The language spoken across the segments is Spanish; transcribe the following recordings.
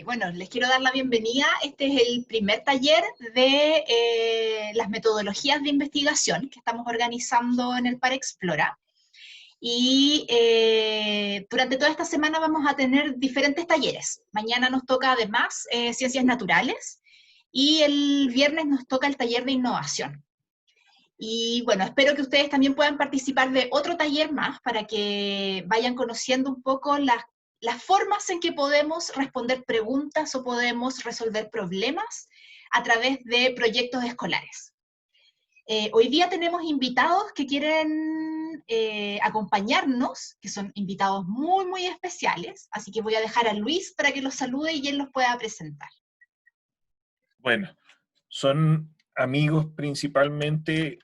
Bueno, les quiero dar la bienvenida. Este es el primer taller de las metodologías de investigación que estamos organizando en el PARExplora. Y durante toda esta semana vamos a tener diferentes talleres. Mañana nos toca además ciencias naturales y el viernes nos toca el taller de innovación. Y bueno, espero que ustedes también puedan participar de otro taller más para que vayan conociendo un poco las formas en que podemos responder preguntas o podemos resolver problemas a través de proyectos escolares. Hoy día tenemos invitados que quieren acompañarnos, que son invitados muy, muy especiales, así que voy a dejar a Luis para que los salude y él los pueda presentar. Bueno, son amigos principalmente,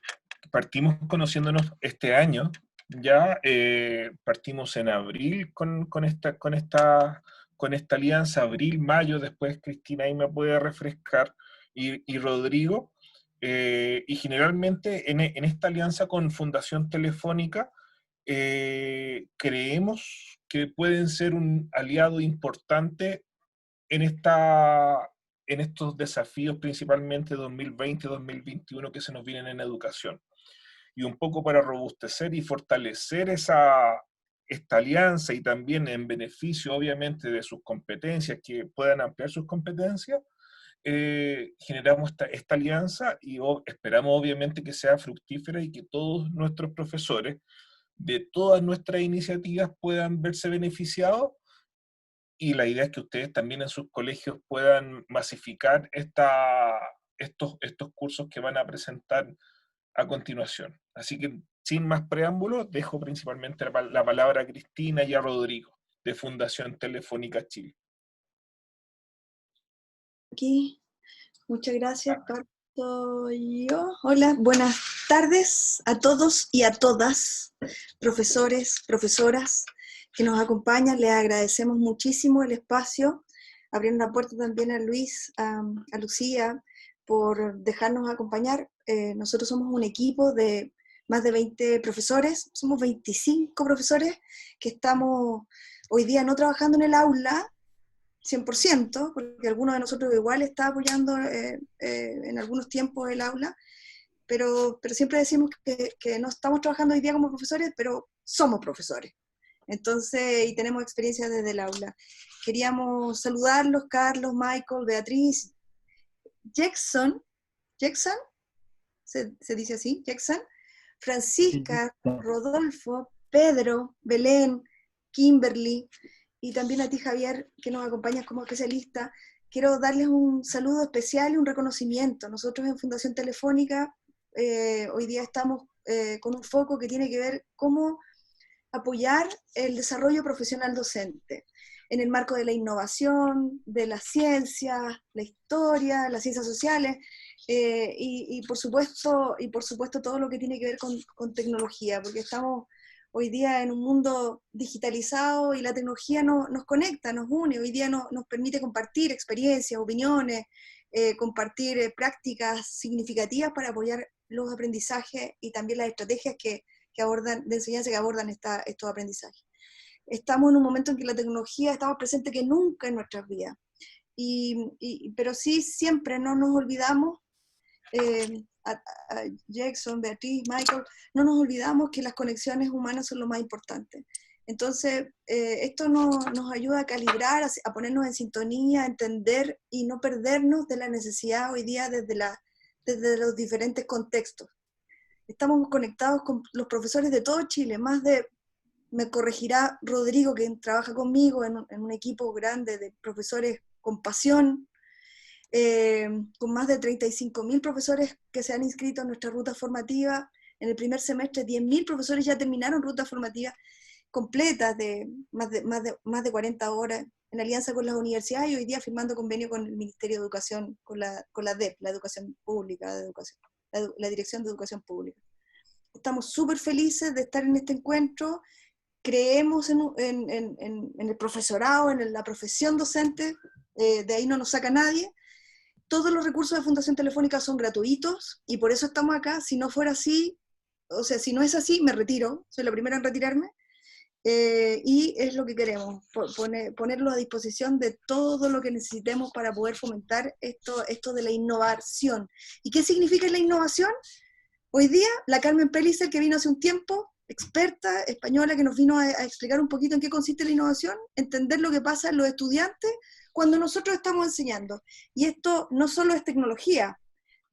partimos conociéndonos este año, ya partimos en abril con esta alianza, abril, mayo, después Cristina ahí me puede refrescar, y Rodrigo, y generalmente en esta alianza con Fundación Telefónica, creemos que pueden ser un aliado importante en estos desafíos principalmente 2020-2021 que se nos vienen en educación. Y un poco para robustecer y fortalecer esta alianza y también en beneficio obviamente de sus competencias, que puedan ampliar sus competencias, generamos esta alianza y esperamos obviamente que sea fructífera y que todos nuestros profesores de todas nuestras iniciativas puedan verse beneficiados. Y la idea es que ustedes también en sus colegios puedan masificar estos cursos que van a presentar a continuación. Así que, sin más preámbulos, dejo principalmente la palabra a Cristina y a Rodrigo, de Fundación Telefónica Chile. Aquí, muchas gracias, parto yo. Hola, buenas tardes a todos y a todas, profesores, profesoras que nos acompañan. Les agradecemos muchísimo el espacio, abriendo la puerta también a Luis, a Lucía, por dejarnos acompañar. Nosotros somos un equipo de más de 20 profesores, somos 25 profesores que estamos hoy día no trabajando en el aula 100%, porque alguno de nosotros igual está apoyando en algunos tiempos el aula, pero siempre decimos que no estamos trabajando hoy día como profesores, pero somos profesores. Entonces, y tenemos experiencia desde el aula. Queríamos saludarlos, Carlos, Michael, Beatriz, Jackson, ¿se dice así? Jackson, Francisca, Rodolfo, Pedro, Belén, Kimberly, y también a ti, Javier, que nos acompañas como especialista. Quiero darles un saludo especial y un reconocimiento. Nosotros en Fundación Telefónica hoy día estamos con un foco que tiene que ver cómo apoyar el desarrollo profesional docente en el marco de la innovación, de la ciencia, la historia, las ciencias sociales, y por supuesto todo lo que tiene que ver con tecnología, porque estamos hoy día en un mundo digitalizado y la tecnología nos conecta, nos une, hoy día nos permite compartir experiencias, opiniones, compartir prácticas significativas para apoyar los aprendizajes y también las estrategias de enseñanza que abordan estos aprendizajes. Estamos en un momento en que la tecnología está más presente que nunca en nuestras vidas, pero sí siempre no nos olvidamos, a Jackson, Beatriz, Michael, no nos olvidamos que las conexiones humanas son lo más importante. Entonces, esto nos ayuda a calibrar, a ponernos en sintonía, a entender y no perdernos de la necesidad hoy día desde los diferentes contextos. Estamos conectados con los profesores de todo Chile, me corregirá Rodrigo, que trabaja conmigo en un equipo grande de profesores con pasión, con más de 35.000 profesores que se han inscrito en nuestra ruta formativa. En el primer semestre 10.000 profesores ya terminaron rutas formativas completas de más de 40 horas en alianza con las universidades, y hoy día firmando convenio con el Ministerio de Educación, con la DEP, la Educación Pública de Educación, la Dirección de Educación Pública. Estamos súper felices de estar en este encuentro. Creemos en el profesorado, en la profesión docente, de ahí no nos saca nadie. Todos los recursos de Fundación Telefónica son gratuitos y por eso estamos acá. Si no fuera así, o sea, si no es así, me retiro, soy la primera en retirarme. y es lo que queremos, ponerlo a disposición de todo lo que necesitemos para poder fomentar esto de la innovación. ¿Y qué significa la innovación? Hoy día, la Carmen Pellicer, que vino hace un tiempo, experta española, que nos vino a explicar un poquito en qué consiste la innovación, entender lo que pasa en los estudiantes cuando nosotros estamos enseñando. Y esto no solo es tecnología,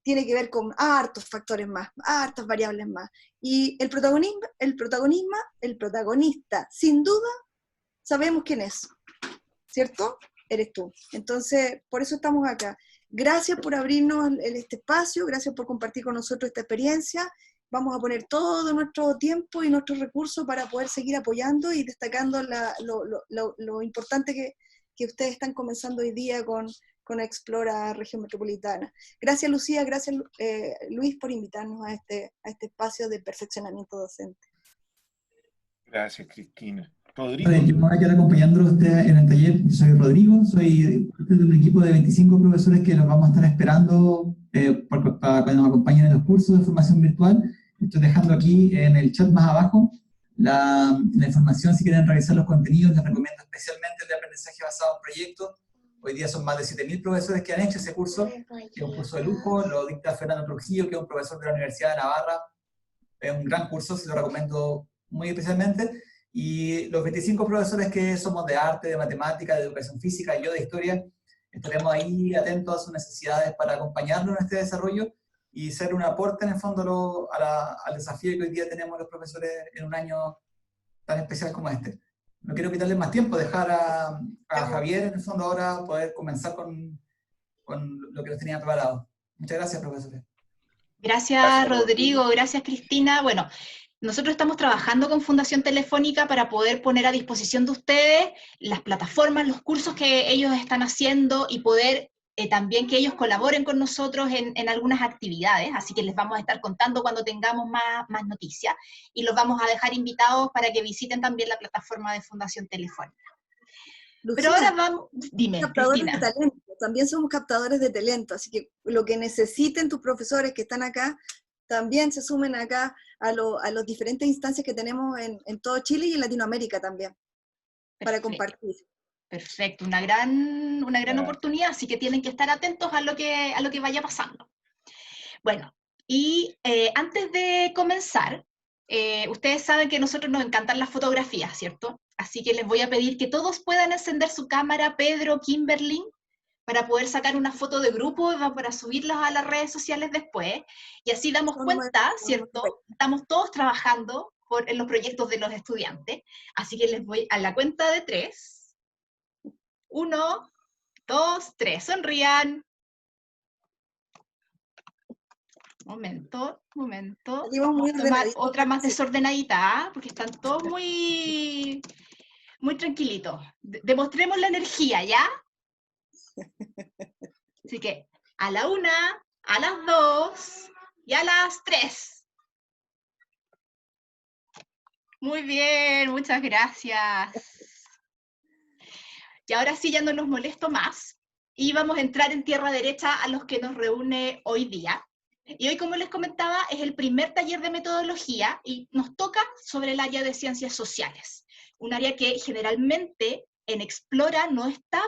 tiene que ver con hartos factores más, hartas variables más. Y el protagonista, sin duda, sabemos quién es, ¿cierto? Eres tú. Entonces, por eso estamos acá. Gracias por abrirnos este espacio, gracias por compartir con nosotros esta experiencia. Vamos a poner todo nuestro tiempo y nuestros recursos para poder seguir apoyando y destacando lo importante que ustedes están comenzando hoy día con Explora Región Metropolitana. Gracias, Lucía, gracias, Luis, por invitarnos a este espacio de perfeccionamiento docente. Gracias, Cristina. Rodrigo. Yo me voy a quedar acompañándolo a usted en el taller. Yo soy Rodrigo, soy parte de un equipo de 25 profesores que los vamos a estar esperando para que nos acompañen en los cursos de formación virtual. Estoy dejando aquí en el chat más abajo la información. Si quieren revisar los contenidos, les recomiendo especialmente el de aprendizaje basado en proyectos. Hoy día son más de 7.000 profesores que han hecho ese curso, que es un curso de lujo, lo dicta Fernando Trujillo, que es un profesor de la Universidad de Navarra. Es un gran curso, se lo recomiendo muy especialmente. Y los 25 profesores que somos de arte, de matemática, de educación física y yo de historia, estaremos ahí atentos a sus necesidades para acompañarlos en este desarrollo y ser un aporte en el fondo al desafío que hoy día tenemos los profesores en un año tan especial como este. No quiero quitarles más tiempo, dejar a Javier en el fondo ahora poder comenzar con lo que nos tenía preparado. Muchas gracias, profesores. Gracias, Rodrigo, gracias, Cristina. Bueno, nosotros estamos trabajando con Fundación Telefónica para poder poner a disposición de ustedes las plataformas, los cursos que ellos están haciendo y poder también que ellos colaboren con nosotros en algunas actividades, así que les vamos a estar contando cuando tengamos más noticias y los vamos a dejar invitados para que visiten también la plataforma de Fundación Telefónica. Lucía, pero ahora vamos, dime, captadores Cristina. de talento, también somos captadores de talento, así que lo que necesiten tus profesores que están acá, también se sumen acá a las diferentes instancias que tenemos en todo Chile y en Latinoamérica también, para compartir. Perfecto, una gran oportunidad, así que tienen que estar atentos a lo que vaya pasando. Bueno, y antes de comenzar, ustedes saben que a nosotros nos encantan las fotografías, ¿cierto? Así que les voy a pedir que todos puedan encender su cámara, Pedro, Kimberly, para poder sacar una foto de grupo para subirlas a las redes sociales después, y así damos cuenta, ¿cierto? Estamos todos trabajando en los proyectos de los estudiantes, así que les voy a la cuenta de 3. 1, 2, 3, sonrían. Momento. Tomar otra más desordenadita, porque están todos muy tranquilitos. Demostremos la energía, ¿ya? Así que a la 1, a las 2 y a las 3. Muy bien, muchas gracias. Y ahora sí ya no los molesto más, y vamos a entrar en tierra derecha a los que nos reúne hoy día. Y hoy, como les comentaba, es el primer taller de metodología, y nos toca sobre el área de ciencias sociales, un área que generalmente en Explora no está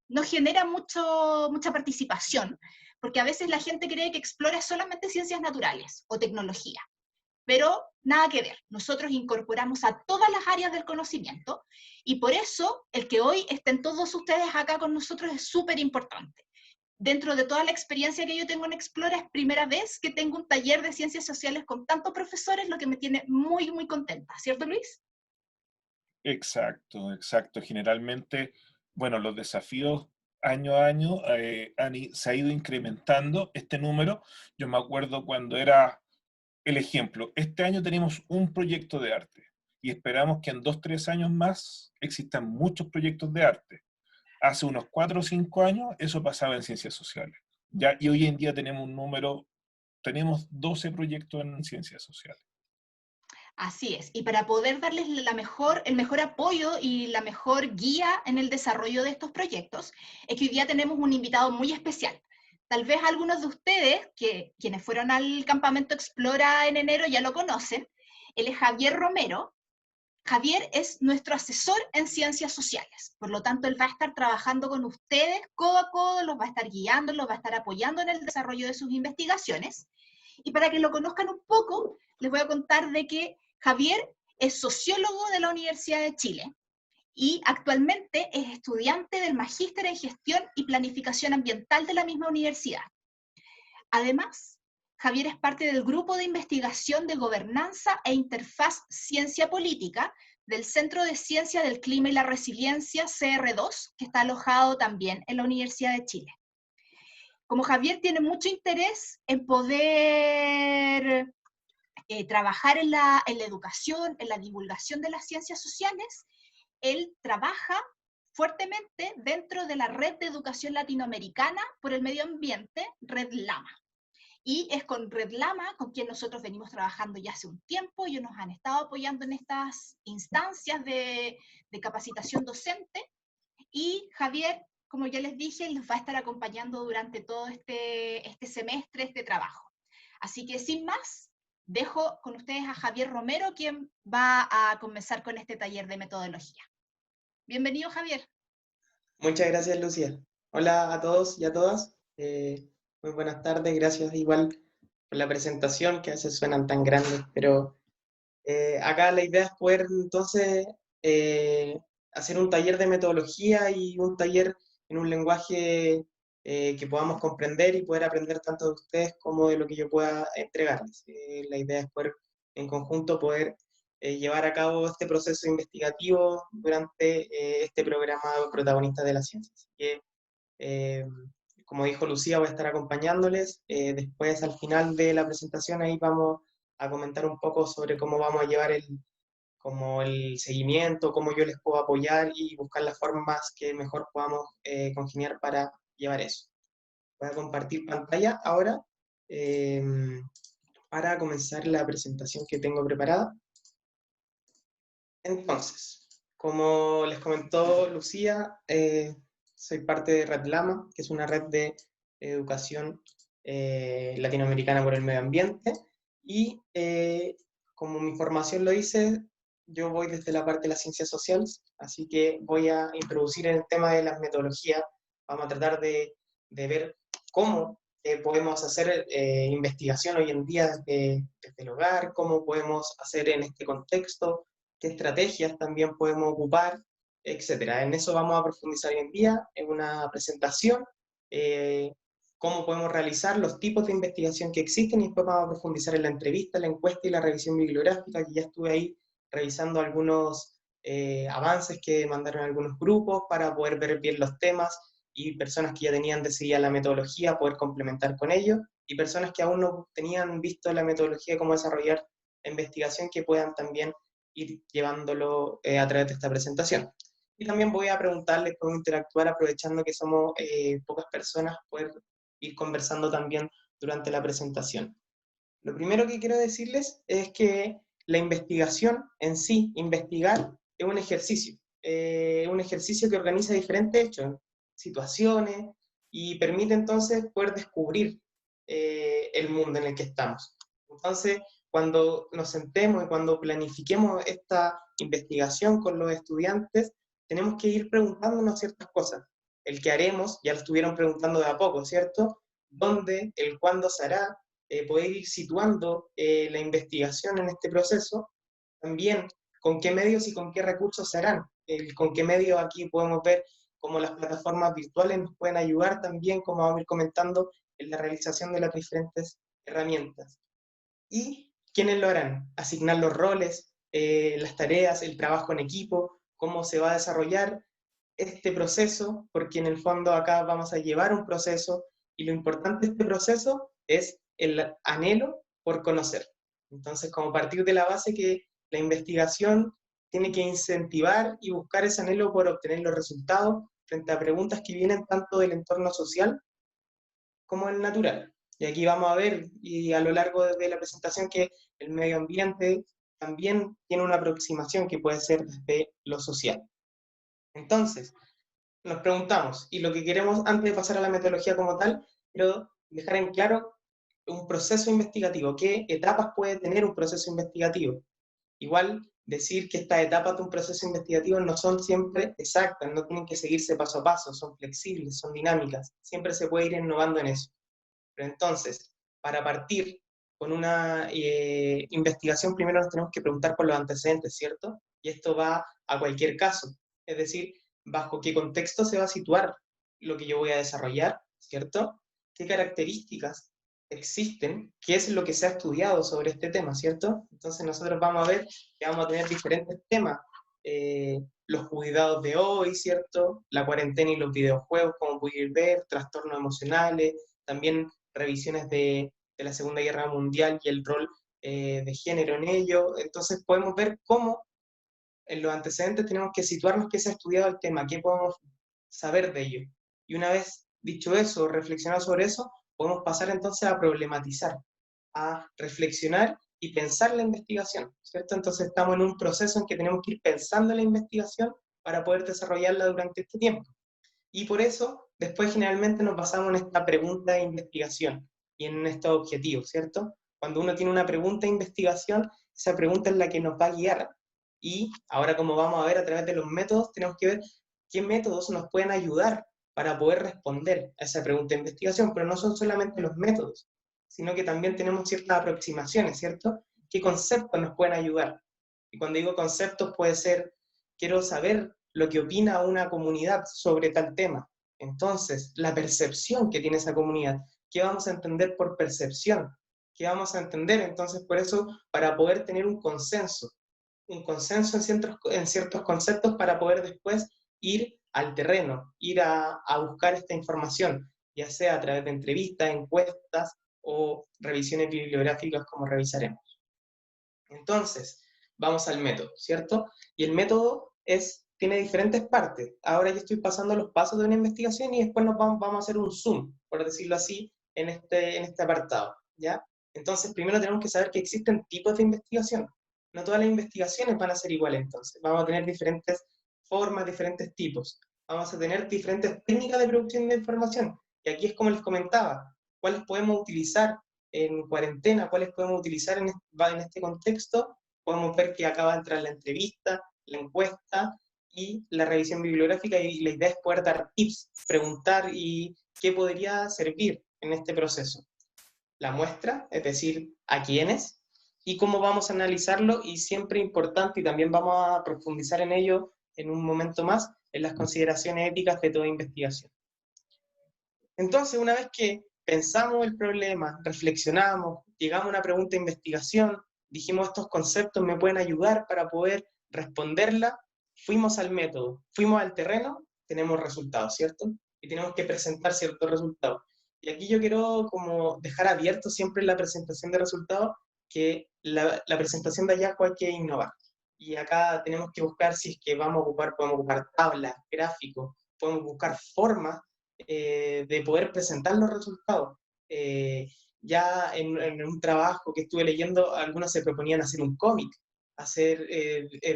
no genera mucha participación, porque a veces la gente cree que Explora es solamente ciencias naturales o tecnología. Pero nada que ver, nosotros incorporamos a todas las áreas del conocimiento, y por eso el que hoy estén todos ustedes acá con nosotros es súper importante. Dentro de toda la experiencia que yo tengo en Explora, es primera vez que tengo un taller de ciencias sociales con tantos profesores, lo que me tiene muy, muy contenta, ¿cierto, Luis? Exacto. Generalmente, bueno, los desafíos año a año se ha ido incrementando este número. Yo me acuerdo cuando era el ejemplo, este año tenemos un proyecto de arte y esperamos que en 2 o 3 años más existan muchos proyectos de arte. Hace unos 4 o 5 años eso pasaba en ciencias sociales. ¿Ya? Y hoy en día tenemos 12 proyectos en ciencias sociales. Así es, y para poder darles el mejor apoyo y la mejor guía en el desarrollo de estos proyectos, es que hoy día tenemos un invitado muy especial. Tal vez algunos de ustedes, quienes fueron al campamento Explora en enero, ya lo conocen, Él es Javier Romero. Javier es nuestro asesor en ciencias sociales, por lo tanto él va a estar trabajando con ustedes codo a codo, los va a estar guiando, los va a estar apoyando en el desarrollo de sus investigaciones. Y para que lo conozcan un poco, les voy a contar de que Javier es sociólogo de la Universidad de Chile y actualmente es estudiante del Magíster en Gestión y Planificación Ambiental de la misma universidad. Además, Javier es parte del grupo de investigación de gobernanza e interfaz ciencia política del Centro de Ciencia del Clima y la Resiliencia, CR2, que está alojado también en la Universidad de Chile. Como Javier tiene mucho interés en poder trabajar en la educación, en la divulgación de las ciencias sociales, él trabaja fuertemente dentro de la Red de Educación Latinoamericana por el Medio Ambiente, Red Lama. Y es con Red Lama con quien nosotros venimos trabajando ya hace un tiempo. Ellos nos han estado apoyando en estas instancias de capacitación docente. Y Javier, como ya les dije, los va a estar acompañando durante todo este semestre, este trabajo. Así que sin más, dejo con ustedes a Javier Romero, quien va a comenzar con este taller de metodología. Bienvenido, Javier. Muchas gracias, Lucía. Hola a todos y a todas. Muy buenas tardes, gracias igual por la presentación, que a veces suenan tan grandes, pero acá la idea es poder entonces hacer un taller de metodología y un taller en un lenguaje que podamos comprender y poder aprender tanto de ustedes como de lo que yo pueda entregarles. La idea es poder en conjunto poder llevar a cabo este proceso investigativo durante este programa Protagonistas de la Ciencia. Así que, como dijo Lucía, voy a estar acompañándoles. Después, al final de la presentación, ahí vamos a comentar un poco sobre cómo vamos a llevar el seguimiento, cómo yo les puedo apoyar y buscar las formas que mejor podamos congeniar para llevar eso. Voy a compartir pantalla ahora para comenzar la presentación que tengo preparada. Entonces, como les comentó Lucía, soy parte de Red Lama, que es una red de educación latinoamericana por el medio ambiente, y como mi formación lo dice, yo voy desde la parte de las ciencias sociales, así que voy a introducir en el tema de las metodologías. Vamos a tratar de ver cómo podemos hacer investigación hoy en día desde el hogar, cómo podemos hacer en este contexto, qué estrategias también podemos ocupar, etcétera. En eso vamos a profundizar hoy en día, en una presentación, cómo podemos realizar los tipos de investigación que existen, y después vamos a profundizar en la entrevista, la encuesta y la revisión bibliográfica, que ya estuve ahí revisando algunos avances que mandaron algunos grupos para poder ver bien los temas, y personas que ya tenían decidida la metodología, poder complementar con ello, y personas que aún no tenían visto la metodología de cómo desarrollar la investigación, que puedan también ir llevándolo a través de esta presentación. Y también voy a preguntarles cómo interactuar, aprovechando que somos pocas personas, poder ir conversando también durante la presentación. Lo primero que quiero decirles es que la investigación en sí, investigar, es un ejercicio que organiza diferentes hechos, situaciones, y permite entonces poder descubrir el mundo en el que estamos. Entonces, cuando nos sentemos y cuando planifiquemos esta investigación con los estudiantes, tenemos que ir preguntándonos ciertas cosas. El qué haremos, ya lo estuvieron preguntando de a poco, ¿cierto? ¿Dónde? El cuándo se hará, poder ir situando la investigación en este proceso. También, con qué medios y con qué recursos se harán. Con qué medios aquí podemos ver cómo las plataformas virtuales nos pueden ayudar también, como vamos a ir comentando, en la realización de las diferentes herramientas. Y quiénes lo harán, asignar los roles, las tareas, el trabajo en equipo, cómo se va a desarrollar este proceso, porque en el fondo acá vamos a llevar un proceso, y lo importante de este proceso es el anhelo por conocer. Entonces, como partir de la base que la investigación tiene que incentivar y buscar ese anhelo por obtener los resultados frente a preguntas que vienen tanto del entorno social como el natural. Y aquí vamos a ver, y a lo largo de la presentación, que el medio ambiente también tiene una aproximación que puede ser desde lo social. Entonces, nos preguntamos, y lo que queremos antes de pasar a la metodología como tal, quiero dejar en claro un proceso investigativo. ¿Qué etapas puede tener un proceso investigativo? Igual, decir que estas etapas de un proceso investigativo no son siempre exactas, no tienen que seguirse paso a paso, son flexibles, son dinámicas, siempre se puede ir innovando en eso. Pero entonces, para partir con una investigación, primero nos tenemos que preguntar por los antecedentes, ¿cierto? Y esto va a cualquier caso, es decir, bajo qué contexto se va a situar lo que yo voy a desarrollar, ¿cierto? ¿Qué características existen? ¿Qué es lo que se ha estudiado sobre este tema, ¿cierto? Entonces nosotros vamos a ver que vamos a tener diferentes temas, los cuidados de hoy, ¿cierto? La cuarentena y los videojuegos, como pudieron ver, trastornos emocionales, también revisiones de la Segunda Guerra Mundial y el rol de género en ello. Entonces podemos ver cómo en los antecedentes tenemos que situarnos qué se ha estudiado el tema, qué podemos saber de ello. Y una vez dicho eso, reflexionado sobre eso, podemos pasar entonces a problematizar, a reflexionar y pensar la investigación, ¿cierto? Entonces estamos en un proceso en que tenemos que ir pensando la investigación para poder desarrollarla durante este tiempo. Y por eso, después generalmente nos basamos en esta pregunta de investigación y en estos objetivos, ¿cierto? Cuando uno tiene una pregunta de investigación, esa pregunta es la que nos va a guiar. Y ahora, como vamos a ver a través de los métodos, tenemos que ver qué métodos nos pueden ayudar para poder responder a esa pregunta de investigación, pero no son solamente los métodos, sino que también tenemos ciertas aproximaciones, ¿cierto? ¿Qué conceptos nos pueden ayudar? Y cuando digo conceptos puede ser, quiero saber lo que opina una comunidad sobre tal tema. Entonces, la percepción que tiene esa comunidad, ¿qué vamos a entender por percepción? ¿Qué vamos a entender? Entonces, por eso, para poder tener un consenso en ciertos conceptos para poder después ir al terreno, ir a buscar esta información, ya sea a través de entrevistas, encuestas o revisiones bibliográficas como revisaremos. Entonces, vamos al método, ¿cierto? Y el método tiene diferentes partes. Ahora yo estoy pasando los pasos de una investigación y después vamos a hacer un zoom, por decirlo así, en este apartado, ¿ya? Entonces, primero tenemos que saber que existen tipos de investigación. No todas las investigaciones van a ser iguales, entonces. Vamos a tener diferentes formas, diferentes tipos. Vamos a tener diferentes técnicas de producción de información. Y aquí es como les comentaba, cuáles podemos utilizar en cuarentena, cuáles podemos utilizar en este contexto. Podemos ver que acá va a entrar la entrevista, la encuesta y la revisión bibliográfica, y la idea es poder dar tips, preguntar y qué podría servir en este proceso. La muestra, es decir, a quiénes, y cómo vamos a analizarlo, y siempre importante, y también vamos a profundizar en ello en un momento más, en las consideraciones éticas de toda investigación. Entonces, una vez que pensamos el problema, reflexionamos, llegamos a una pregunta de investigación, dijimos estos conceptos me pueden ayudar para poder responderla, fuimos al método, fuimos al terreno, tenemos resultados, ¿cierto? Y tenemos que presentar ciertos resultados. Y aquí yo quiero como dejar abierto siempre la presentación de resultados, que la presentación de hallazgo hay que innovar. Y acá tenemos que buscar, si es que podemos ocupar tablas, gráficos, podemos buscar formas de poder presentar los resultados. Ya en un trabajo que estuve leyendo, algunos se proponían hacer un cómic, hacer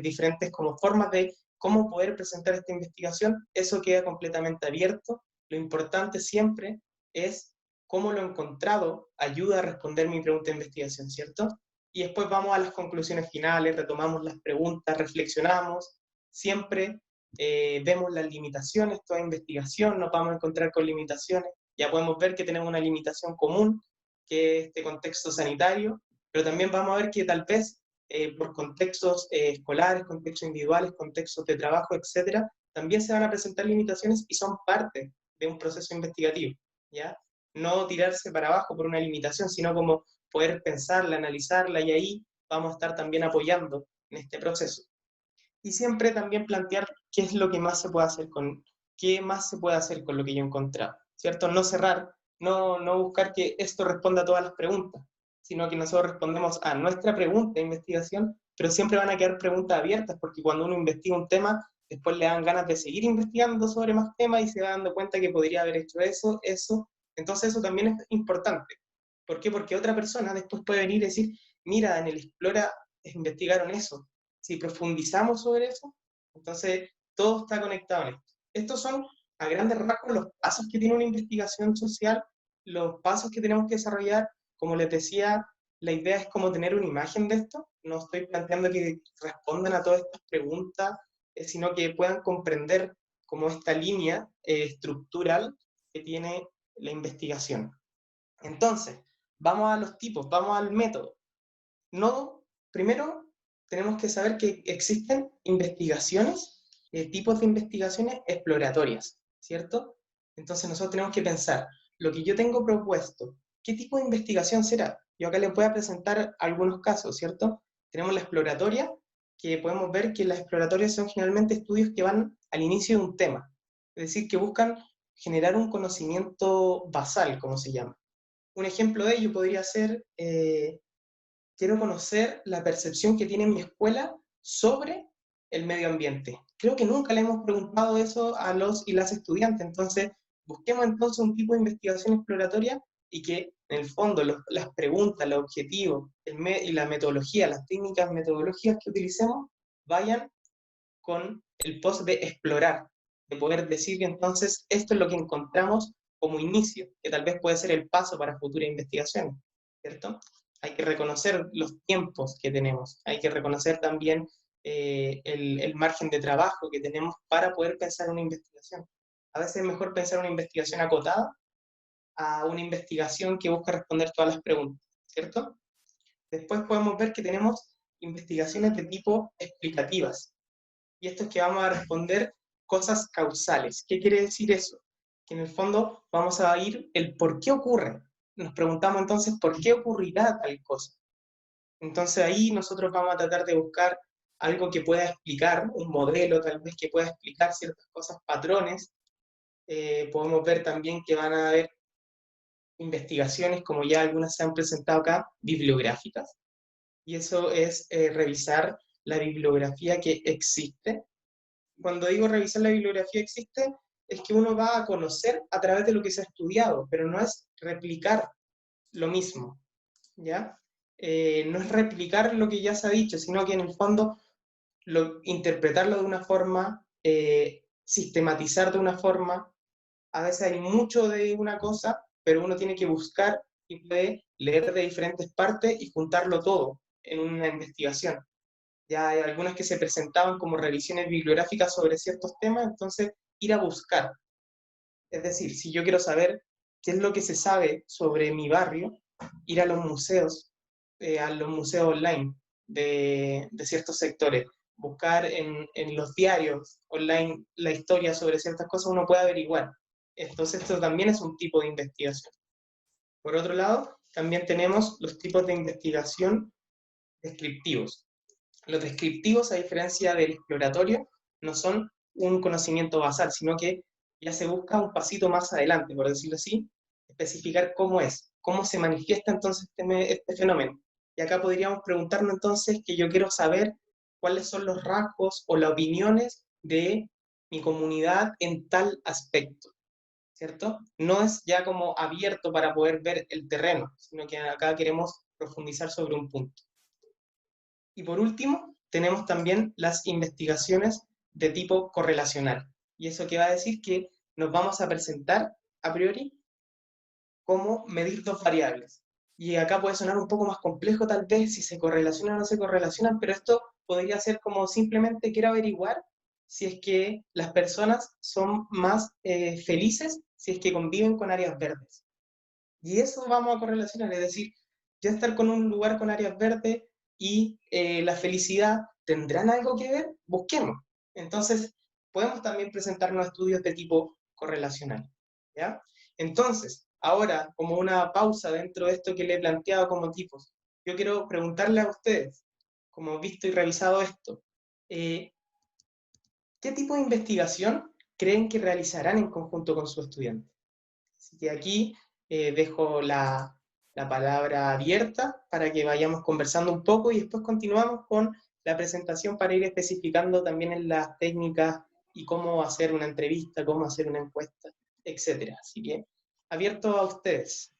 diferentes como formas de cómo poder presentar esta investigación. Eso queda completamente abierto. Lo importante siempre es cómo lo he encontrado ayuda a responder mi pregunta de investigación, ¿cierto? Y después vamos a las conclusiones finales, retomamos las preguntas, reflexionamos, siempre vemos las limitaciones, toda investigación nos vamos a encontrar con limitaciones. Ya podemos ver que tenemos una limitación común, que es este contexto sanitario, pero también vamos a ver que tal vez por contextos escolares, contextos individuales, contextos de trabajo, etcétera, también se van a presentar limitaciones y son parte de un proceso investigativo, ¿ya? No tirarse para abajo por una limitación, sino como poder pensarla, analizarla, y ahí vamos a estar también apoyando en este proceso. Y siempre también plantear qué es lo que más se puede hacer qué más se puede hacer con lo que yo he encontrado, ¿cierto? No cerrar, no buscar que esto responda a todas las preguntas, sino que nosotros respondemos a nuestra pregunta de investigación, pero siempre van a quedar preguntas abiertas, porque cuando uno investiga un tema, después le dan ganas de seguir investigando sobre más temas y se va dando cuenta que podría haber hecho eso. Entonces eso también es importante. ¿Por qué? Porque otra persona después puede venir y decir, mira, en el Explora investigaron eso. Si profundizamos sobre eso, entonces todo está conectado en esto. Estos son, a grandes rasgos, los pasos que tiene una investigación social, los pasos que tenemos que desarrollar. Como les decía, la idea es como tener una imagen de esto. No estoy planteando que respondan a todas estas preguntas, sino que puedan comprender como esta línea estructural que tiene la investigación. Entonces, vamos a los tipos, vamos al método. Primero, tenemos que saber que existen investigaciones, tipos de investigaciones exploratorias, ¿cierto? Entonces nosotros tenemos que pensar, lo que yo tengo propuesto, ¿qué tipo de investigación será? Yo acá les voy a presentar algunos casos, ¿cierto? Tenemos la exploratoria, que podemos ver que las exploratorias son generalmente estudios que van al inicio de un tema, es decir, que buscan generar un conocimiento basal, como se llama. Un ejemplo de ello podría ser, quiero conocer la percepción que tiene mi escuela sobre el medio ambiente. Creo que nunca le hemos preguntado eso a los y las estudiantes, entonces busquemos entonces un tipo de investigación exploratoria y que en el fondo las preguntas, los objetivos y la metodología, las técnicas metodológicas que utilicemos vayan con el post de explorar, de poder decir que entonces esto es lo que encontramos como inicio, que tal vez puede ser el paso para futuras investigaciones, ¿cierto? Hay que reconocer los tiempos que tenemos, hay que reconocer también el margen de trabajo que tenemos para poder pensar una investigación. A veces es mejor pensar una investigación acotada a una investigación que busca responder todas las preguntas, ¿cierto? Después podemos ver que tenemos investigaciones de tipo explicativas, y esto es que vamos a responder cosas causales. ¿Qué quiere decir eso? Que en el fondo vamos a ir el por qué ocurre. Nos preguntamos entonces por qué ocurrirá tal cosa. Entonces ahí nosotros vamos a tratar de buscar algo que pueda explicar, un modelo tal vez que pueda explicar ciertas cosas, patrones. Podemos ver también que van a haber investigaciones, como ya algunas se han presentado acá, bibliográficas. Y eso es revisar la bibliografía que existe. Cuando digo revisar la bibliografía existe, es que uno va a conocer a través de lo que se ha estudiado, pero no es replicar lo mismo, ¿ya? No es replicar lo que ya se ha dicho, sino que en el fondo interpretarlo de una forma, sistematizar de una forma. A veces hay mucho de una cosa, pero uno tiene que buscar y puede leer de diferentes partes y juntarlo todo en una investigación. Ya hay algunas que se presentaban como revisiones bibliográficas sobre ciertos temas, entonces ir a buscar. Es decir, si yo quiero saber qué es lo que se sabe sobre mi barrio, ir a los museos online de ciertos sectores, buscar en los diarios online la historia sobre ciertas cosas, uno puede averiguar. Entonces esto también es un tipo de investigación. Por otro lado, también tenemos los tipos de investigación descriptivos. Los descriptivos, a diferencia del exploratorio, no son un conocimiento basal, sino que ya se busca un pasito más adelante, por decirlo así, especificar cómo es, cómo se manifiesta entonces este fenómeno. Y acá podríamos preguntarnos entonces que yo quiero saber cuáles son los rasgos o las opiniones de mi comunidad en tal aspecto, ¿cierto? No es ya como abierto para poder ver el terreno, sino que acá queremos profundizar sobre un punto. Y por último, tenemos también las investigaciones de tipo correlacional. Y eso que va a decir que nos vamos a presentar a priori cómo medir dos variables. Y acá puede sonar un poco más complejo tal vez si se correlacionan o no se correlacionan, pero esto podría ser como simplemente quiero averiguar si es que las personas son más felices si es que conviven con áreas verdes. Y eso vamos a correlacionar, es decir, ya estar con un lugar con áreas verdes y la felicidad, ¿tendrán algo que ver? Busquemos. Entonces, podemos también presentarnos estudios de tipo correlacional, ¿ya? Entonces, ahora, como una pausa dentro de esto que le he planteado como tipos, yo quiero preguntarle a ustedes, como visto y revisado esto, ¿qué tipo de investigación creen que realizarán en conjunto con su estudiante? Así que aquí dejo la palabra abierta para que vayamos conversando un poco y después continuamos con la presentación para ir especificando también en las técnicas y cómo hacer una entrevista, cómo hacer una encuesta, etc. Así que abierto a ustedes.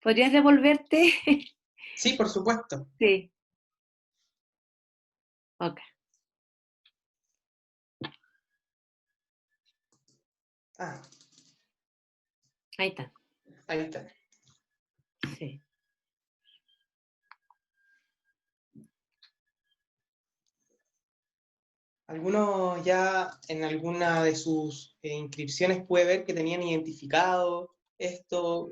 ¿Podrías devolverte? Sí, por supuesto. Sí. Ok. Ah, Ahí está. ahí está. Algunos ya en alguna de sus inscripciones puede ver que tenían identificado esto.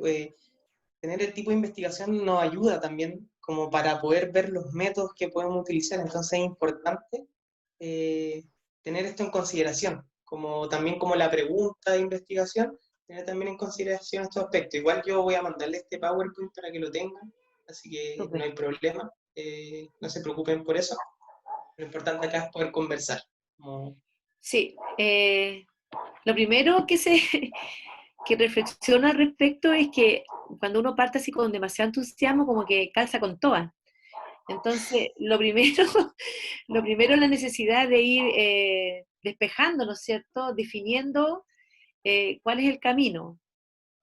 Tener el tipo de investigación nos ayuda también como para poder ver los métodos que podemos utilizar. Entonces es importante tener esto en consideración, como también como la pregunta de investigación, tener también en consideración estos aspectos. Igual yo voy a mandarle este PowerPoint para que lo tengan, así que no hay problema, no se preocupen por eso. Lo importante acá es poder conversar. Como... Sí, lo primero que reflexiono al respecto es que cuando uno parte así con demasiado entusiasmo, como que calza con todas. Entonces, lo primero es la necesidad de ir despejando, ¿no es cierto? Definiendo cuál es el camino.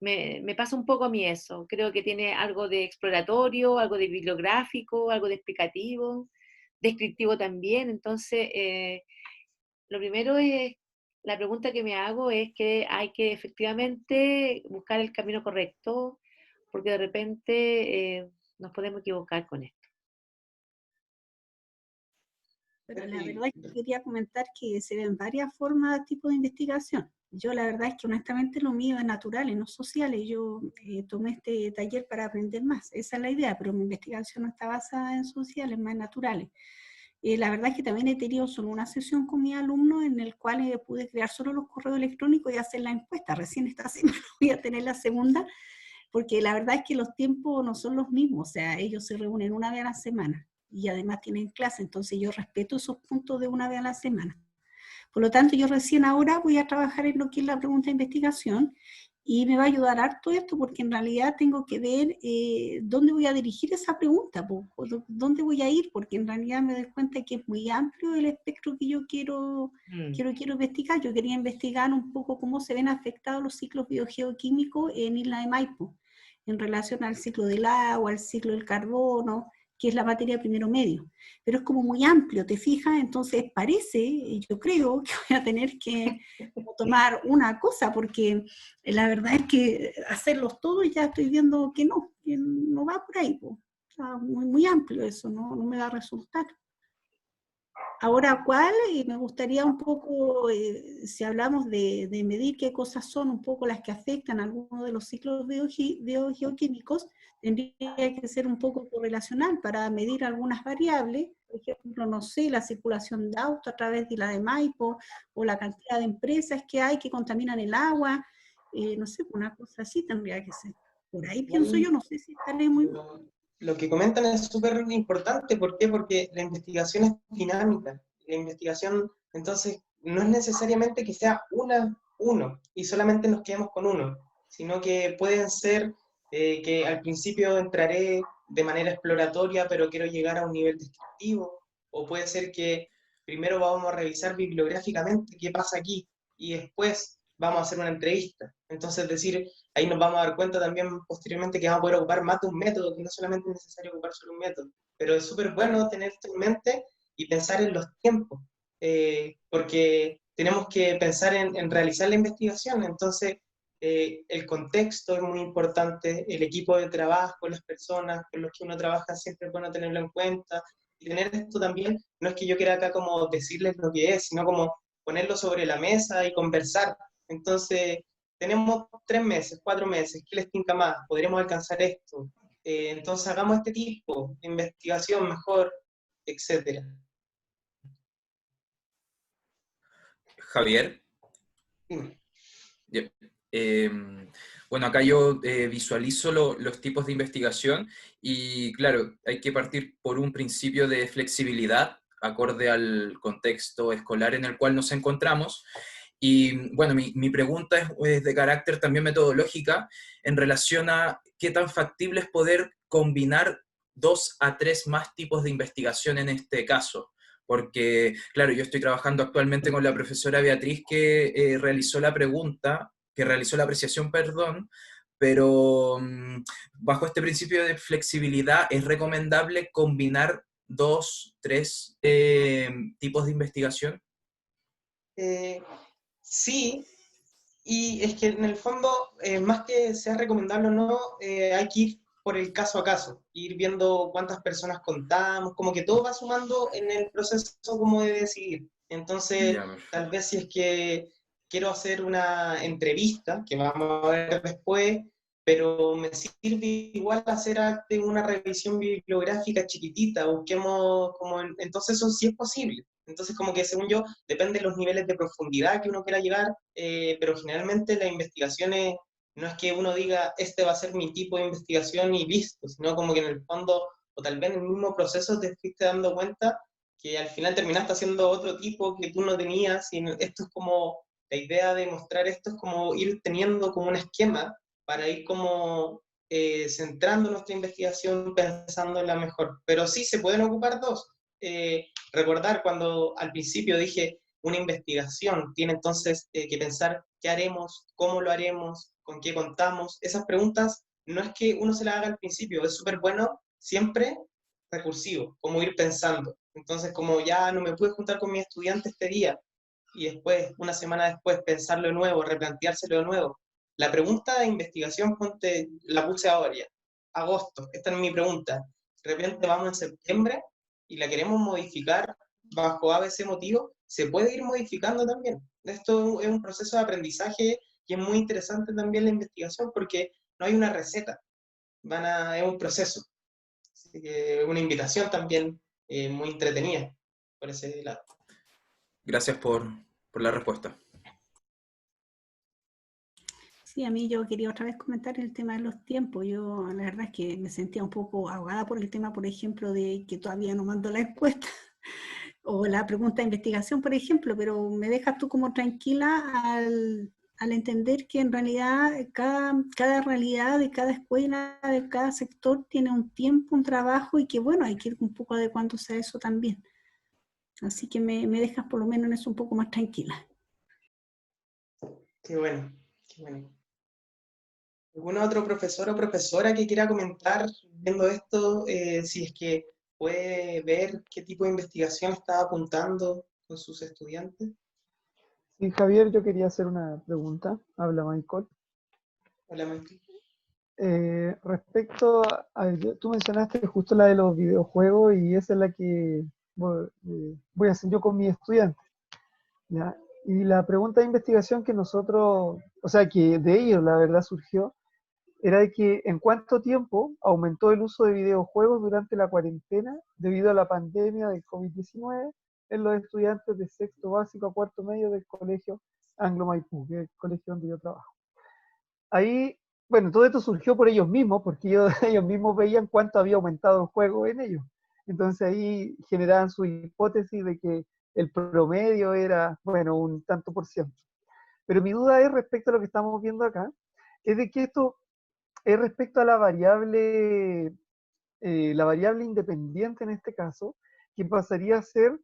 Me pasa un poco a mí eso. Creo que tiene algo de exploratorio, algo de bibliográfico, algo de explicativo, descriptivo también. Entonces, lo primero es, la pregunta que me hago es que hay que efectivamente buscar el camino correcto, porque de repente nos podemos equivocar con esto. Pero la verdad es que quería comentar que se ven varias formas de tipo de investigación. Yo la verdad es que honestamente lo mío es naturales, no sociales. Yo tomé este taller para aprender más, esa es la idea, pero mi investigación no está basada en sociales, más naturales. La verdad es que también he tenido solo una sesión con mis alumnos en el cual pude crear solo los correos electrónicos y hacer la encuesta. Recién esta semana voy a tener la segunda, porque la verdad es que los tiempos no son los mismos, o sea, ellos se reúnen una vez a la semana y además tienen clase, entonces yo respeto esos puntos de una vez a la semana. Por lo tanto, yo recién ahora voy a trabajar en lo que es la pregunta de investigación y me va a ayudar harto esto porque en realidad tengo que ver dónde voy a dirigir esa pregunta, dónde voy a ir, porque en realidad me doy cuenta que es muy amplio el espectro que yo quiero investigar. Yo quería investigar un poco cómo se ven afectados los ciclos biogeoquímicos en Isla de Maipo, en relación al ciclo del agua, al ciclo del carbono, que es la materia primero medio. Pero es como muy amplio, ¿te fijas? Entonces parece, yo creo que voy a tener que tomar una cosa, porque la verdad es que hacerlos todos ya estoy viendo que no va por ahí. Está muy, muy amplio eso, no me va a resultar. Ahora, ¿cuál? Me gustaría un poco, si hablamos de medir qué cosas son un poco las que afectan a algunos de los ciclos biogeoquímicos, tendría que ser un poco correlacional para medir algunas variables, por ejemplo, no sé, la circulación de autos a través de la de Maipo, o la cantidad de empresas que hay que contaminan el agua, no sé, una cosa así tendría que ser. Por ahí pienso yo, no sé si estaré muy... Lo que comentan es súper importante, ¿por qué? Porque la investigación es dinámica. La investigación, entonces, no es necesariamente que sea uno, y solamente nos quedemos con uno, sino que pueden ser que al principio entraré de manera exploratoria, pero quiero llegar a un nivel descriptivo, o puede ser que primero vamos a revisar bibliográficamente qué pasa aquí, y después vamos a hacer una entrevista. Entonces, decir, ahí nos vamos a dar cuenta también posteriormente que vamos a poder ocupar más de un método, que no solamente es necesario ocupar solo un método, pero es súper bueno tener esto en mente y pensar en los tiempos, porque tenemos que pensar en realizar la investigación, entonces el contexto es muy importante, el equipo de trabajo, las personas con los que uno trabaja siempre es bueno tenerlo en cuenta, y tener esto también, no es que yo quiera acá como decirles lo que es, sino como ponerlo sobre la mesa y conversar. Entonces, tenemos 3 meses, 4 meses, ¿qué les tinca más? ¿Podremos alcanzar esto? Entonces hagamos este tipo de investigación mejor, etcétera. Javier. Dime. Bueno, acá yo visualizo los tipos de investigación y claro, hay que partir por un principio de flexibilidad acorde al contexto escolar en el cual nos encontramos. Y bueno, mi pregunta es de carácter también metodológica en relación a qué tan factible es poder combinar 2 a 3 más tipos de investigación en este caso. Porque, claro, yo estoy trabajando actualmente con la profesora Beatriz que realizó la pregunta, que realizó la apreciación, perdón, pero bajo este principio de flexibilidad es recomendable combinar 2, 3 tipos de investigación. Sí, y es que en el fondo, más que sea recomendable o no, hay que ir por el caso a caso, ir viendo cuántas personas contamos, como que todo va sumando en el proceso como de decidir. Entonces, Ya, perfecto. tal vez si es que quiero hacer una entrevista, que vamos a ver después, pero me sirve igual hacerte una revisión bibliográfica chiquitita, busquemos como, entonces eso sí es posible. Entonces como que según yo, depende de los niveles de profundidad que uno quiera llegar, pero generalmente las investigaciones, no es que uno diga, este va a ser mi tipo de investigación y listo, sino como que en el fondo, o tal vez en el mismo proceso te fuiste dando cuenta que al final terminaste haciendo otro tipo que tú no tenías, y esto es como, la idea de mostrar esto es como ir teniendo como un esquema para ir como centrando nuestra investigación, pensando en la mejor. Pero sí, se pueden ocupar dos. Recordar cuando al principio dije, una investigación tiene entonces que pensar qué haremos, cómo lo haremos, con qué contamos. Esas preguntas no es que uno se las haga al principio, es súper bueno siempre recursivo, como ir pensando. Entonces, como ya no me pude juntar con mi estudiante este día, y después, una semana después, pensarlo de nuevo, replanteárselo de nuevo. La pregunta de investigación, ponte, la puse ahora ya, agosto, esta es mi pregunta. De repente vamos en septiembre y la queremos modificar bajo ABC motivo, se puede ir modificando también. Esto es un proceso de aprendizaje y es muy interesante también la investigación porque no hay una receta, es un proceso. Así que una invitación también muy entretenida por ese lado. Gracias por la respuesta. Sí, a mí yo quería otra vez comentar el tema de los tiempos. Yo la verdad es que me sentía un poco ahogada por el tema, por ejemplo, de que todavía no mando la encuesta o la pregunta de investigación, por ejemplo, pero me dejas tú como tranquila al entender que en realidad cada realidad de cada escuela, de cada sector tiene un tiempo, un trabajo y que bueno, hay que ir un poco adecuándose a eso también. Así que me dejas por lo menos en eso un poco más tranquila. Qué bueno, qué bueno. ¿Algún otro profesor o profesora que quiera comentar viendo esto, si es que puede ver qué tipo de investigación está apuntando con sus estudiantes? Sí, Javier, yo quería hacer una pregunta. Habla Michael. Hola, Michael. Respecto tú mencionaste justo la de los videojuegos y esa es la que voy a hacer yo con mis estudiantes, ¿ya? Y la pregunta de investigación que nosotros, o sea, que de ellos la verdad surgió, era de que en cuánto tiempo aumentó el uso de videojuegos durante la cuarentena debido a la pandemia del COVID-19 en los estudiantes de sexto básico a cuarto medio del colegio Anglo Maipú, que es el colegio donde yo trabajo. Ahí, bueno, todo esto surgió por ellos mismos, porque ellos mismos veían cuánto había aumentado el juego en ellos. Entonces ahí generaban su hipótesis de que el promedio era, bueno, un tanto por ciento. Pero mi duda es respecto a lo que estamos viendo acá, es de que esto es respecto a la variable independiente en este caso, que pasaría a ser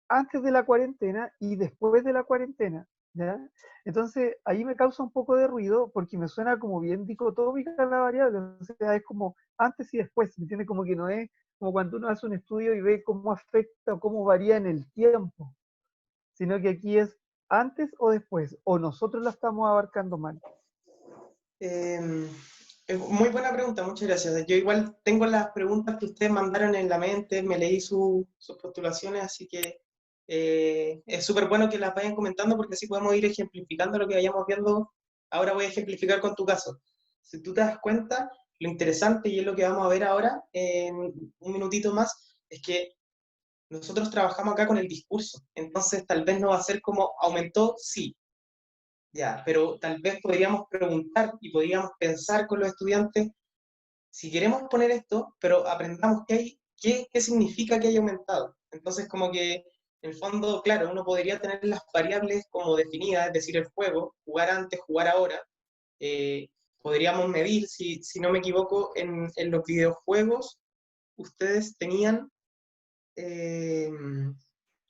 antes de la cuarentena y después de la cuarentena, ¿ya? Entonces, ahí me causa un poco de ruido porque me suena como bien dicotómica la variable, o sea, es como antes y después, ¿me entiendes? Como que no es como cuando uno hace un estudio y ve cómo afecta o cómo varía en el tiempo, sino que aquí es antes o después, o nosotros la estamos abarcando mal. Muy buena pregunta, muchas gracias. Yo igual tengo las preguntas que ustedes mandaron en la mente, me leí sus postulaciones, así que es súper bueno que las vayan comentando porque así podemos ir ejemplificando lo que vayamos viendo. Ahora voy a ejemplificar con tu caso. Si tú te das cuenta, lo interesante, y es lo que vamos a ver ahora en un minutito más, es que nosotros trabajamos acá con el discurso, entonces tal vez no va a ser como aumentó, sí, ya, pero tal vez podríamos preguntar y podríamos pensar con los estudiantes si queremos poner esto, pero aprendamos qué significa que haya aumentado. Entonces, como que en el fondo, claro, uno podría tener las variables como definidas, es decir, el juego, jugar antes, jugar ahora. Podríamos medir, si no me equivoco, en los videojuegos, ustedes tenían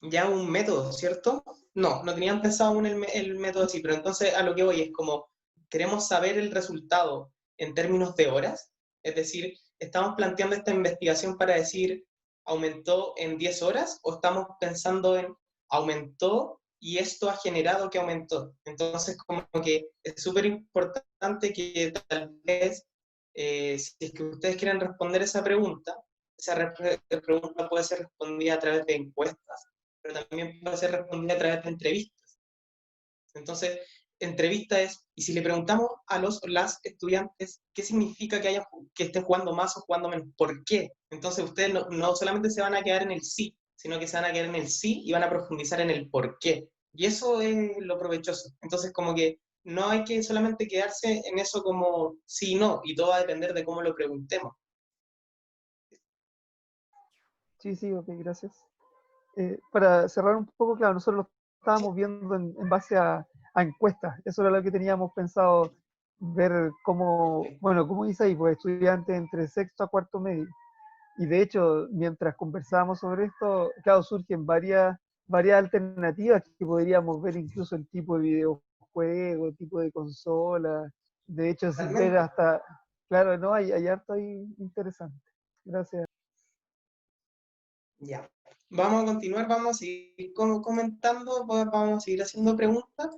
ya un método, ¿cierto? No tenían pensado aún el método así, pero entonces a lo que voy es como, queremos saber el resultado en términos de horas, es decir, ¿estamos planteando esta investigación para decir aumentó en 10 horas o estamos pensando en aumentó y esto ha generado que aumentó? Entonces como que es súper importante que tal vez, si es que ustedes quieren responder esa pregunta puede ser respondida a través de encuestas, pero también puede ser respondida a través de entrevistas. Entonces, entrevista es, y si le preguntamos a las estudiantes qué significa que estén jugando más o jugando menos, ¿por qué? Entonces ustedes no solamente se van a quedar en el sí, sino que se van a quedar en el sí y van a profundizar en el por qué. Y eso es lo provechoso. Entonces, como que no hay que solamente quedarse en eso como sí y no, y todo va a depender de cómo lo preguntemos. Sí, ok, gracias. Para cerrar un poco, claro, nosotros lo estábamos viendo en base a encuestas. Eso era lo que teníamos pensado ver cómo, bueno, como dice ahí, pues estudiantes entre sexto a cuarto medio. Y de hecho, mientras conversábamos sobre esto, claro, surgen varias alternativas que podríamos ver, incluso el tipo de videojuego, el tipo de consola. De hecho, sin ver hasta, claro, no, hay harto ahí interesante. Gracias. Ya. Vamos a continuar, vamos a seguir comentando, vamos a seguir haciendo preguntas.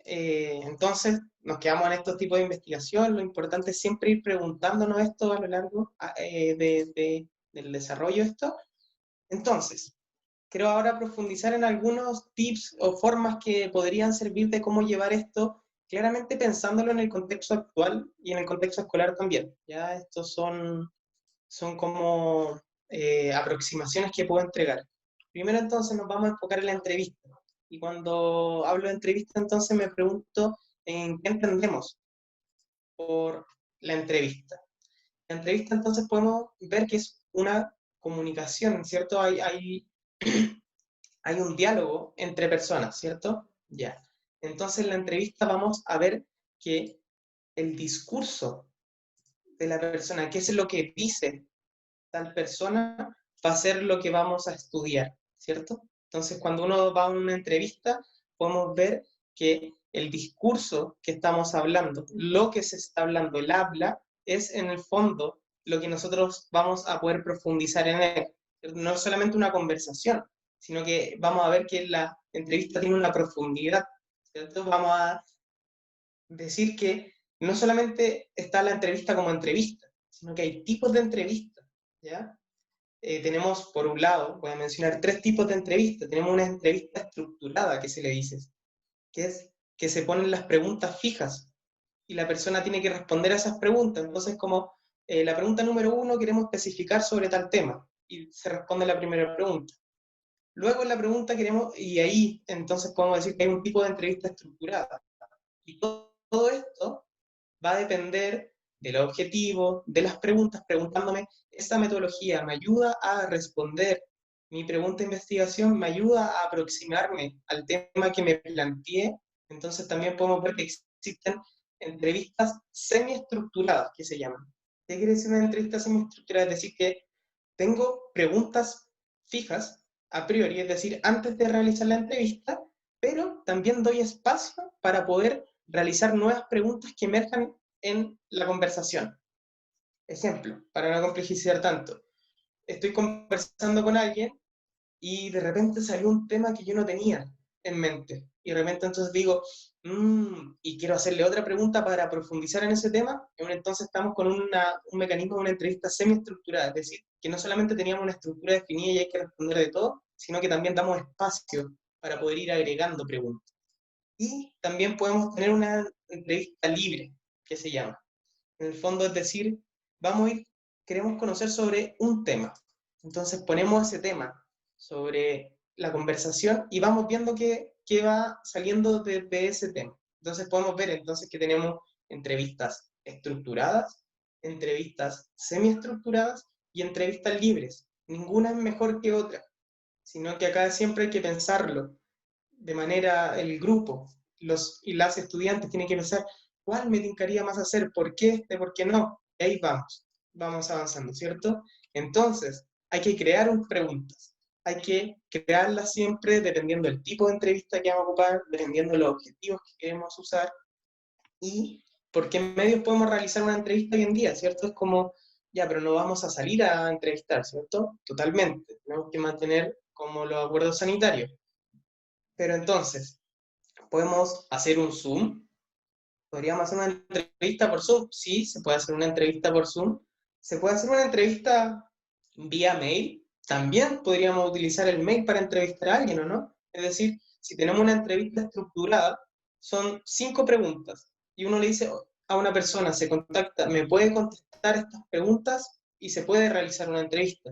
Entonces, nos quedamos en estos tipos de investigación. Lo importante es siempre ir preguntándonos esto a lo largo del desarrollo de esto. Entonces, quiero ahora profundizar en algunos tips o formas que podrían servir de cómo llevar esto, claramente pensándolo en el contexto actual y en el contexto escolar también. Ya estos son como aproximaciones que puedo entregar. Primero entonces nos vamos a enfocar en la entrevista. Y cuando hablo de entrevista entonces me pregunto en qué entendemos por la entrevista. La entrevista entonces podemos ver que es una comunicación, ¿cierto? Hay un diálogo entre personas, ¿cierto? Ya. Entonces en la entrevista vamos a ver que el discurso de la persona, qué es lo que dice tal persona, va a ser lo que vamos a estudiar, ¿cierto? Entonces, cuando uno va a una entrevista, podemos ver que el discurso que estamos hablando, lo que se está hablando, el habla, es en el fondo lo que nosotros vamos a poder profundizar en él. No es solamente una conversación, sino que vamos a ver que la entrevista tiene una profundidad, ¿cierto? Vamos a decir que no solamente está la entrevista como entrevista, sino que hay tipos de entrevistas, ¿ya? Tenemos, por un lado, voy a mencionar 3 tipos de entrevistas. Tenemos una entrevista estructurada, que se le dice, que es que se ponen las preguntas fijas y la persona tiene que responder a esas preguntas. Entonces, como la pregunta número 1, queremos especificar sobre tal tema, y se responde la primera pregunta. Luego en la pregunta queremos, y ahí entonces podemos decir que hay un tipo de entrevista estructurada. Y todo esto va a depender del objetivo, de las preguntas, preguntándome, ¿esta metodología me ayuda a responder mi pregunta de investigación? ¿Me ayuda a aproximarme al tema que me planteé? Entonces también podemos ver que existen entrevistas semiestructuradas, que se llaman. ¿Qué quiere decir una entrevista semiestructurada? Es decir, que tengo preguntas fijas a priori, es decir, antes de realizar la entrevista, pero también doy espacio para poder realizar nuevas preguntas que emerjan en la conversación. Ejemplo, para no complejizar tanto. Estoy conversando con alguien y de repente salió un tema que yo no tenía en mente. Y de repente entonces digo, y quiero hacerle otra pregunta para profundizar en ese tema. Entonces estamos con un mecanismo de una entrevista semiestructurada, es decir, que no solamente teníamos una estructura definida y hay que responder de todo, sino que también damos espacio para poder ir agregando preguntas. Y también podemos tener una entrevista libre, que se llama. En el fondo es decir, queremos conocer sobre un tema. Entonces ponemos ese tema sobre la conversación y vamos viendo qué va saliendo de ese tema. Entonces podemos ver entonces que tenemos entrevistas estructuradas, entrevistas semiestructuradas y entrevistas libres. Ninguna es mejor que otra, sino que acá siempre hay que pensarlo de manera, el grupo, los y las estudiantes tienen que pensar cuál me tincaría más hacer, por qué por qué no. Y ahí vamos avanzando, ¿cierto? Entonces, hay que crear preguntas, hay que crearlas siempre dependiendo del tipo de entrevista que vamos a ocupar, dependiendo de los objetivos que queremos usar y por qué medios podemos realizar una entrevista hoy en día, ¿cierto? Es como, ya, pero no vamos a salir a entrevistar, ¿cierto? Totalmente, tenemos que mantener como los acuerdos sanitarios. Pero entonces, ¿podemos hacer un Zoom? ¿Podríamos hacer una entrevista por Zoom? Sí, se puede hacer una entrevista por Zoom. ¿Se puede hacer una entrevista vía mail? También podríamos utilizar el mail para entrevistar a alguien, ¿o no? Es decir, si tenemos una entrevista estructurada, son 5 preguntas, y uno le dice a una persona, se contacta, ¿me puede contestar estas preguntas? Y se puede realizar una entrevista.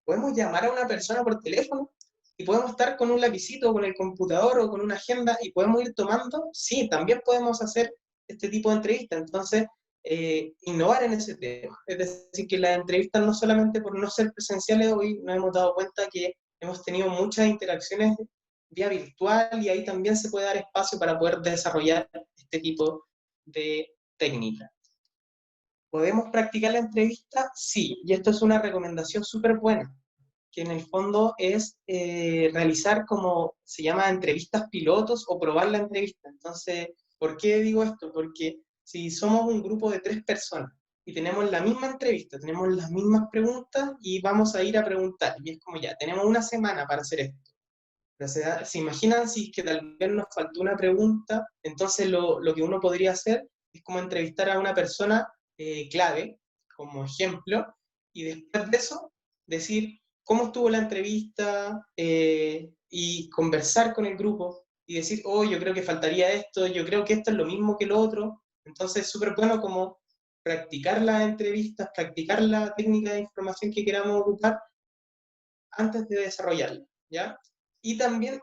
Podemos llamar a una persona por teléfono, y podemos estar con un lapicito, con el computador o con una agenda, y podemos ir tomando. Sí, también podemos hacer este tipo de entrevista. Entonces, innovar en ese tema. Es decir, que las entrevistas, no solamente por no ser presenciales, hoy nos hemos dado cuenta que hemos tenido muchas interacciones vía virtual, y ahí también se puede dar espacio para poder desarrollar este tipo de técnicas. ¿Podemos practicar la entrevista? Sí, y esto es una recomendación súper buena, que en el fondo es realizar, como se llama, entrevistas pilotos o probar la entrevista. Entonces, ¿por qué digo esto? Porque si somos un grupo de 3 personas y tenemos la misma entrevista, tenemos las mismas preguntas y vamos a ir a preguntar, y es como ya, tenemos una semana para hacer esto. O sea, ¿se imaginan si es que tal vez nos faltó una pregunta? Entonces lo que uno podría hacer es como entrevistar a una persona clave, como ejemplo, y después de eso decir cómo estuvo la entrevista, y conversar con el grupo y decir, oh, yo creo que faltaría esto, yo creo que esto es lo mismo que lo otro. Entonces es súper bueno como practicar las entrevistas, practicar la técnica de información que queramos ocupar antes de desarrollarla, ¿ya? Y también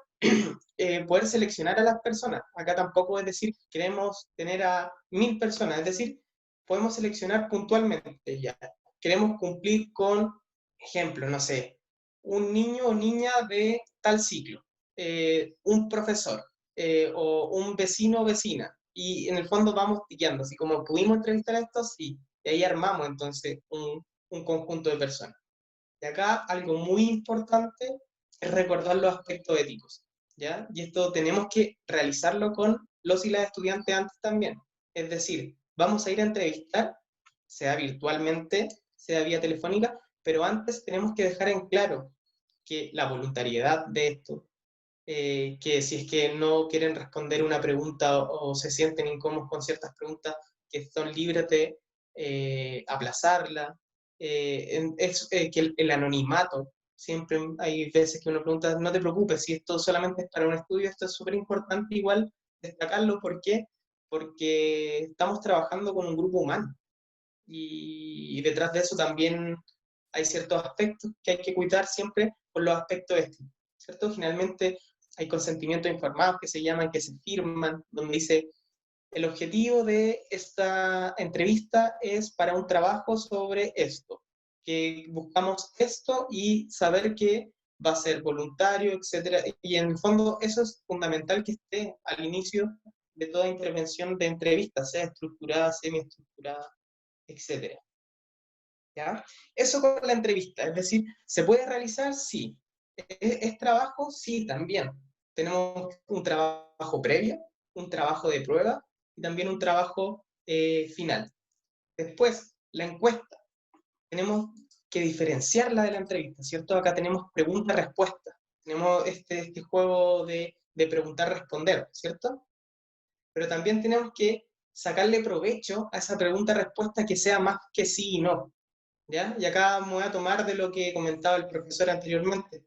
poder seleccionar a las personas. Acá tampoco es decir, queremos tener a 1000 personas, es decir, podemos seleccionar puntualmente, ya. Queremos cumplir con, ejemplo, no sé, un niño o niña de tal ciclo, un profesor, o un vecino o vecina, y en el fondo vamos guiando, así como pudimos entrevistar a estos, sí, y ahí armamos entonces un conjunto de personas. Y acá algo muy importante es recordar los aspectos éticos, ¿ya? Y esto tenemos que realizarlo con los y las estudiantes antes también. Es decir, vamos a ir a entrevistar, sea virtualmente, sea vía telefónica, pero antes tenemos que dejar en claro que la voluntariedad de esto, que si es que no quieren responder una pregunta o se sienten incómodos con ciertas preguntas, que son libres de aplazarla, que el anonimato, siempre hay veces que uno pregunta, no te preocupes, si esto solamente es para un estudio, esto es súper importante igual destacarlo. ¿Por qué? Porque estamos trabajando con un grupo humano, y detrás de eso también hay ciertos aspectos que hay que cuidar siempre por los aspectos estos, ¿cierto? Finalmente hay consentimientos informados que se llaman, que se firman, donde dice, el objetivo de esta entrevista es para un trabajo sobre esto, que buscamos esto y saber que va a ser voluntario, etcétera. Y en el fondo eso es fundamental, que esté al inicio de toda intervención de entrevista, sea estructurada, semiestructurada, etcétera. ¿Ya? Eso con la entrevista, es decir, ¿se puede realizar? Sí. ¿Es trabajo? Sí, también. Tenemos un trabajo previo, un trabajo de prueba y también un trabajo final. Después, la encuesta. Tenemos que diferenciarla de la entrevista, ¿cierto? Acá tenemos pregunta-respuesta. Tenemos este juego de preguntar-responder, ¿cierto? Pero también tenemos que sacarle provecho a esa pregunta-respuesta que sea más que sí y no. ¿Ya? Y acá me voy a tomar de lo que comentaba el profesor anteriormente.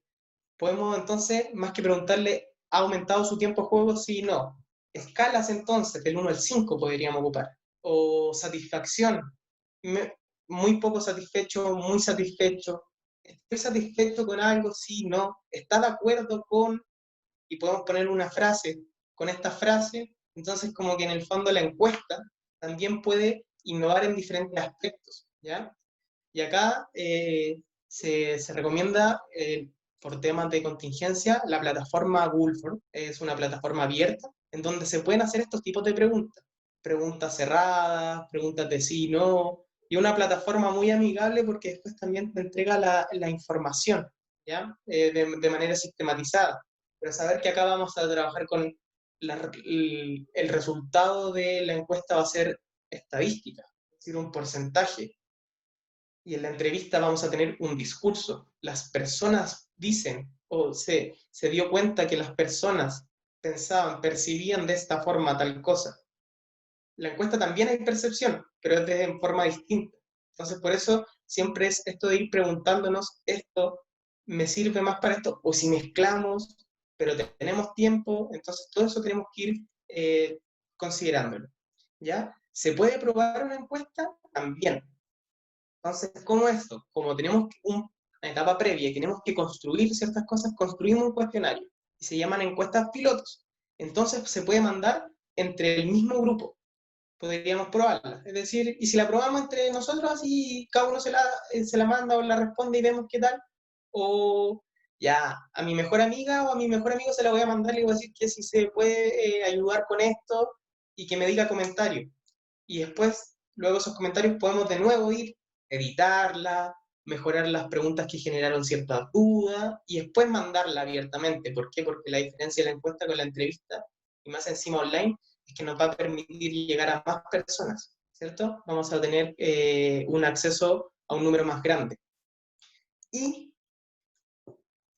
Podemos entonces, más que preguntarle, ¿ha aumentado su tiempo de juego? Sí y no. Escalas entonces, del 1 al 5 podríamos ocupar. O satisfacción, muy poco satisfecho, muy satisfecho. ¿Estoy satisfecho con algo? Sí, no. ¿Está de acuerdo con? Y podemos poner una frase con esta frase. Entonces, como que en el fondo la encuesta también puede innovar en diferentes aspectos, ¿ya? Y acá se recomienda, por temas de contingencia, la plataforma Google Form. Es una plataforma abierta en donde se pueden hacer estos tipos de preguntas. Preguntas cerradas, preguntas de sí y no, y una plataforma muy amigable porque después también te entrega la información, ¿ya? De manera sistematizada. Pero saber que acá vamos a trabajar con el resultado de la encuesta va a ser estadística, es decir, un porcentaje. Y en la entrevista vamos a tener un discurso. Las personas dicen, o se dio cuenta que las personas pensaban, percibían de esta forma tal cosa. La encuesta también hay percepción, pero es de forma distinta. Entonces, por eso siempre es esto de ir preguntándonos esto me sirve más para esto, o si mezclamos, pero tenemos tiempo, entonces todo eso tenemos que ir considerándolo, ¿ya? ¿Se puede probar una encuesta? También. Entonces, ¿cómo esto? Como tenemos una etapa previa y tenemos que construir ciertas cosas, construimos un cuestionario, y se llaman encuestas pilotos. Entonces, se puede mandar entre el mismo grupo, podríamos probarla. Es decir, y si la probamos entre nosotros, así cada uno se la manda o la responde y vemos qué tal, o ya a mi mejor amiga o a mi mejor amigo se la voy a mandar y le voy a decir que si se puede ayudar con esto y que me diga comentarios. Y después, luego esos comentarios podemos de nuevo ir, editarla, mejorar las preguntas que generaron ciertas dudas y después mandarla abiertamente. ¿Por qué? Porque la diferencia de la encuesta con la entrevista, y más encima online, es que nos va a permitir llegar a más personas, ¿cierto? Vamos a tener un acceso a un número más grande. Y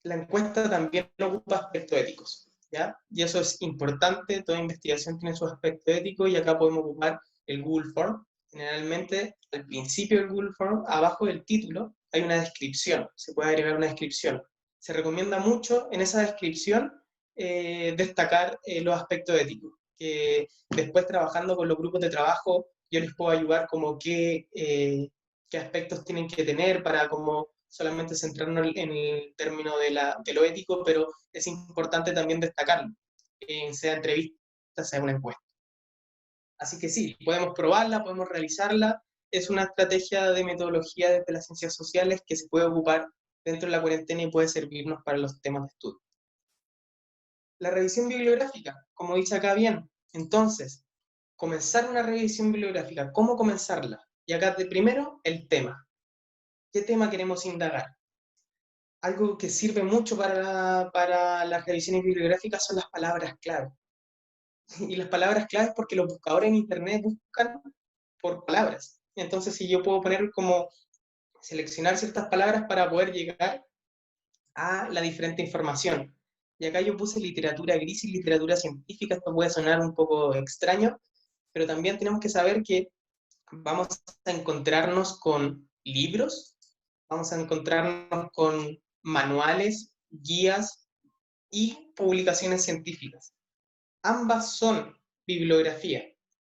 la encuesta también ocupa aspectos éticos, ¿ya? Y eso es importante, toda investigación tiene su aspecto ético y acá podemos ocupar el Google Form. Generalmente, al principio del Google Form, abajo del título, hay una descripción, se puede agregar una descripción. Se recomienda mucho en esa descripción destacar los aspectos éticos, que después trabajando con los grupos de trabajo, yo les puedo ayudar como qué aspectos tienen que tener para como solamente centrarnos en el término de lo ético, pero es importante también destacarlo, sea entrevista, sea una encuesta. Así que sí, podemos probarla, podemos realizarla, es una estrategia de metodología desde las ciencias sociales que se puede ocupar dentro de la cuarentena y puede servirnos para los temas de estudio. La revisión bibliográfica, como dice acá bien, entonces, comenzar una revisión bibliográfica, ¿cómo comenzarla? Y acá de primero, el tema. ¿Qué tema queremos indagar? Algo que sirve mucho para las revisiones bibliográficas son las palabras clave. Y las palabras claves porque los buscadores en Internet buscan por palabras. Entonces, si yo puedo poner como seleccionar ciertas palabras para poder llegar a la diferente información. Y acá yo puse literatura gris y literatura científica, esto puede sonar un poco extraño, pero también tenemos que saber que vamos a encontrarnos con libros, vamos a encontrarnos con manuales, guías y publicaciones científicas. Ambas son bibliografía,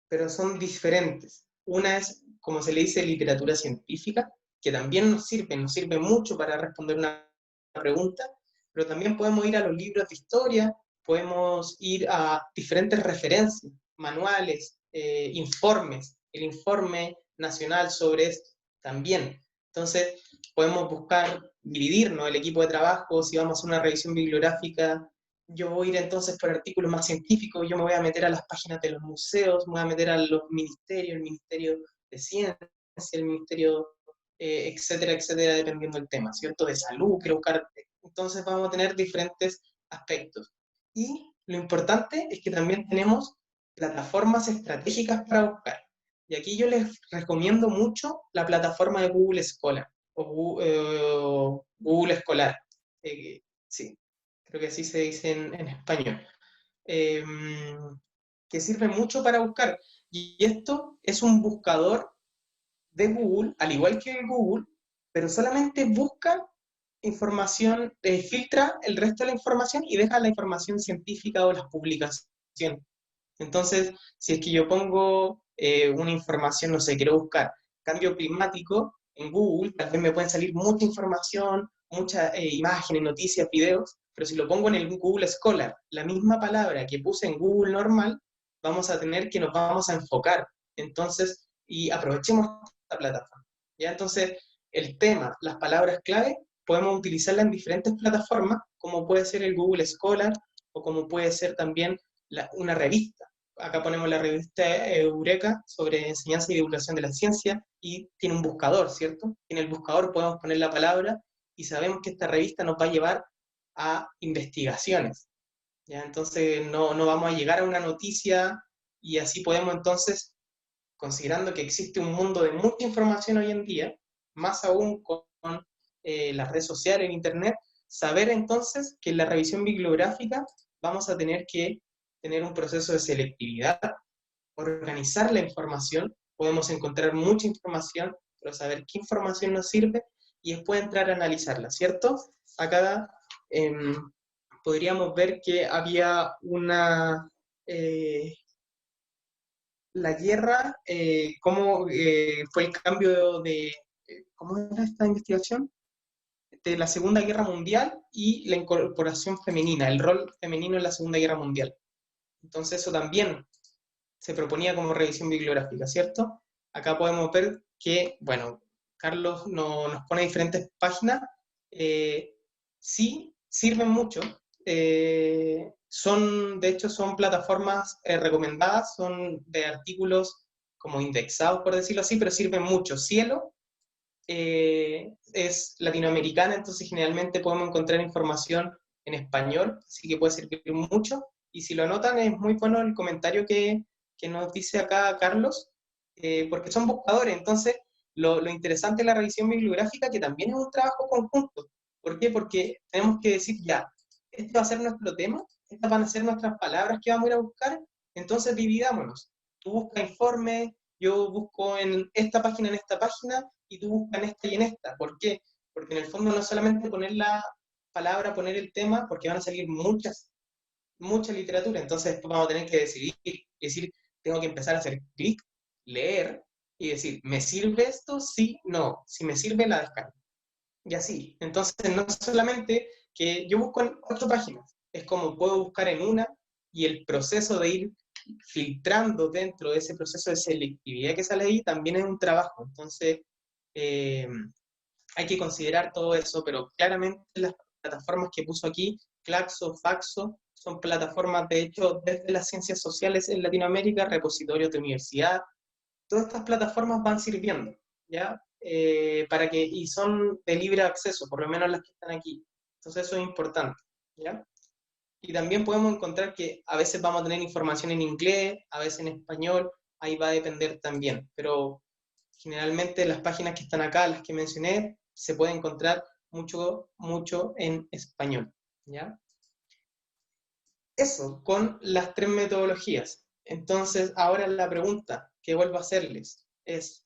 pero son diferentes. Una es, como se le dice, literatura científica, que también nos sirve mucho para responder una pregunta, pero también podemos ir a los libros de historia, podemos ir a diferentes referencias, manuales, informes, el informe nacional sobre esto también. Entonces, podemos buscar dividirnos el equipo de trabajo, si vamos a hacer una revisión bibliográfica, yo voy a ir entonces por artículos más científicos, yo me voy a meter a las páginas de los museos, me voy a meter a los ministerios, el Ministerio de Ciencia, el Ministerio, etcétera, etcétera, dependiendo del tema, ¿cierto? De salud, quiero buscar. Entonces vamos a tener diferentes aspectos. Y lo importante es que también tenemos plataformas estratégicas para buscar. Y aquí yo les recomiendo mucho la plataforma de Google Scholar, o Google Escolar. Sí, creo que así se dice en español. Que sirve mucho para buscar. Y esto es un buscador de Google, al igual que Google, pero solamente busca información, filtra el resto de la información y deja la información científica o las publicaciones. Entonces, si es que yo pongo una información, no sé, quiero buscar cambio climático en Google, tal vez me pueden salir mucha información, muchas imágenes, noticias, videos, pero si lo pongo en el Google Scholar, la misma palabra que puse en Google normal, vamos a tener que nos vamos a enfocar. Entonces, y aprovechemos esta plataforma. ¿Ya? Entonces, el tema, las palabras clave, podemos utilizarlas en diferentes plataformas, como puede ser el Google Scholar, o como puede ser también una revista. Acá ponemos la revista Eureka sobre enseñanza y divulgación de la ciencia, y tiene un buscador, ¿cierto? En el buscador podemos poner la palabra, y sabemos que esta revista nos va a llevar a investigaciones. ¿Ya? Entonces no vamos a llegar a una noticia, y así podemos entonces, considerando que existe un mundo de mucha información hoy en día, más aún con las redes sociales, en Internet, saber entonces que en la revisión bibliográfica vamos a tener que tener un proceso de selectividad, organizar la información, podemos encontrar mucha información, pero saber qué información nos sirve y después entrar a analizarla, ¿cierto? Acá podríamos ver que había una... la guerra, cómo fue el cambio de... ¿Cómo era esta investigación? De la Segunda Guerra Mundial y la incorporación femenina, el rol femenino en la Segunda Guerra Mundial. Entonces eso también se proponía como revisión bibliográfica, ¿cierto? Acá podemos ver que, bueno, Carlos nos pone diferentes páginas, sí, sirven mucho, de hecho son plataformas recomendadas, son de artículos como indexados, por decirlo así, pero sirven mucho. Cielo es latinoamericana, entonces generalmente podemos encontrar información en español, así que puede servir mucho. Y si lo notan, es muy bueno el comentario que nos dice acá Carlos, porque son buscadores. Entonces, lo interesante de la revisión bibliográfica, que también es un trabajo conjunto. ¿Por qué? Porque tenemos que decir, ya, este va a ser nuestro tema, estas van a ser nuestras palabras que vamos a ir a buscar, entonces dividámonos. Tú buscas informes, yo busco en esta página, y tú buscas en esta y en esta. ¿Por qué? Porque en el fondo no es solamente poner la palabra, poner el tema, porque van a salir mucha literatura, entonces después vamos a tener que decidir, decir, tengo que empezar a hacer clic, leer, y decir, ¿me sirve esto? Sí, no. Si me sirve, la descargo. Y así. Entonces, no solamente que yo busco en 8 páginas, es como puedo buscar en una, y el proceso de ir filtrando dentro de ese proceso de selectividad que sale ahí también es un trabajo. Entonces, hay que considerar todo eso, pero claramente las plataformas que puso aquí, Claxo, Faxo, son plataformas, de hecho, desde las ciencias sociales en Latinoamérica, repositorios de universidad, todas estas plataformas van sirviendo, ¿ya? Y son de libre acceso, por lo menos las que están aquí. Entonces eso es importante, ¿ya? Y también podemos encontrar que a veces vamos a tener información en inglés, a veces en español, ahí va a depender también, pero generalmente las páginas que están acá, las que mencioné, se puede encontrar mucho en español, ¿ya? Eso, con las 3 metodologías. Entonces, ahora la pregunta que vuelvo a hacerles es,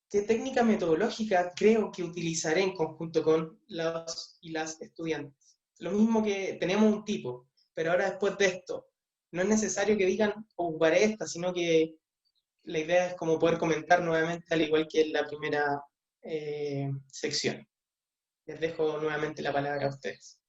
¿qué técnica metodológica creo que utilizaré en conjunto con los y las estudiantes? Lo mismo que tenemos un tipo, pero ahora después de esto, no es necesario que digan, ocuparé esta, sino que la idea es como poder comentar nuevamente, al igual que en la primera sección. Les dejo nuevamente la palabra a ustedes.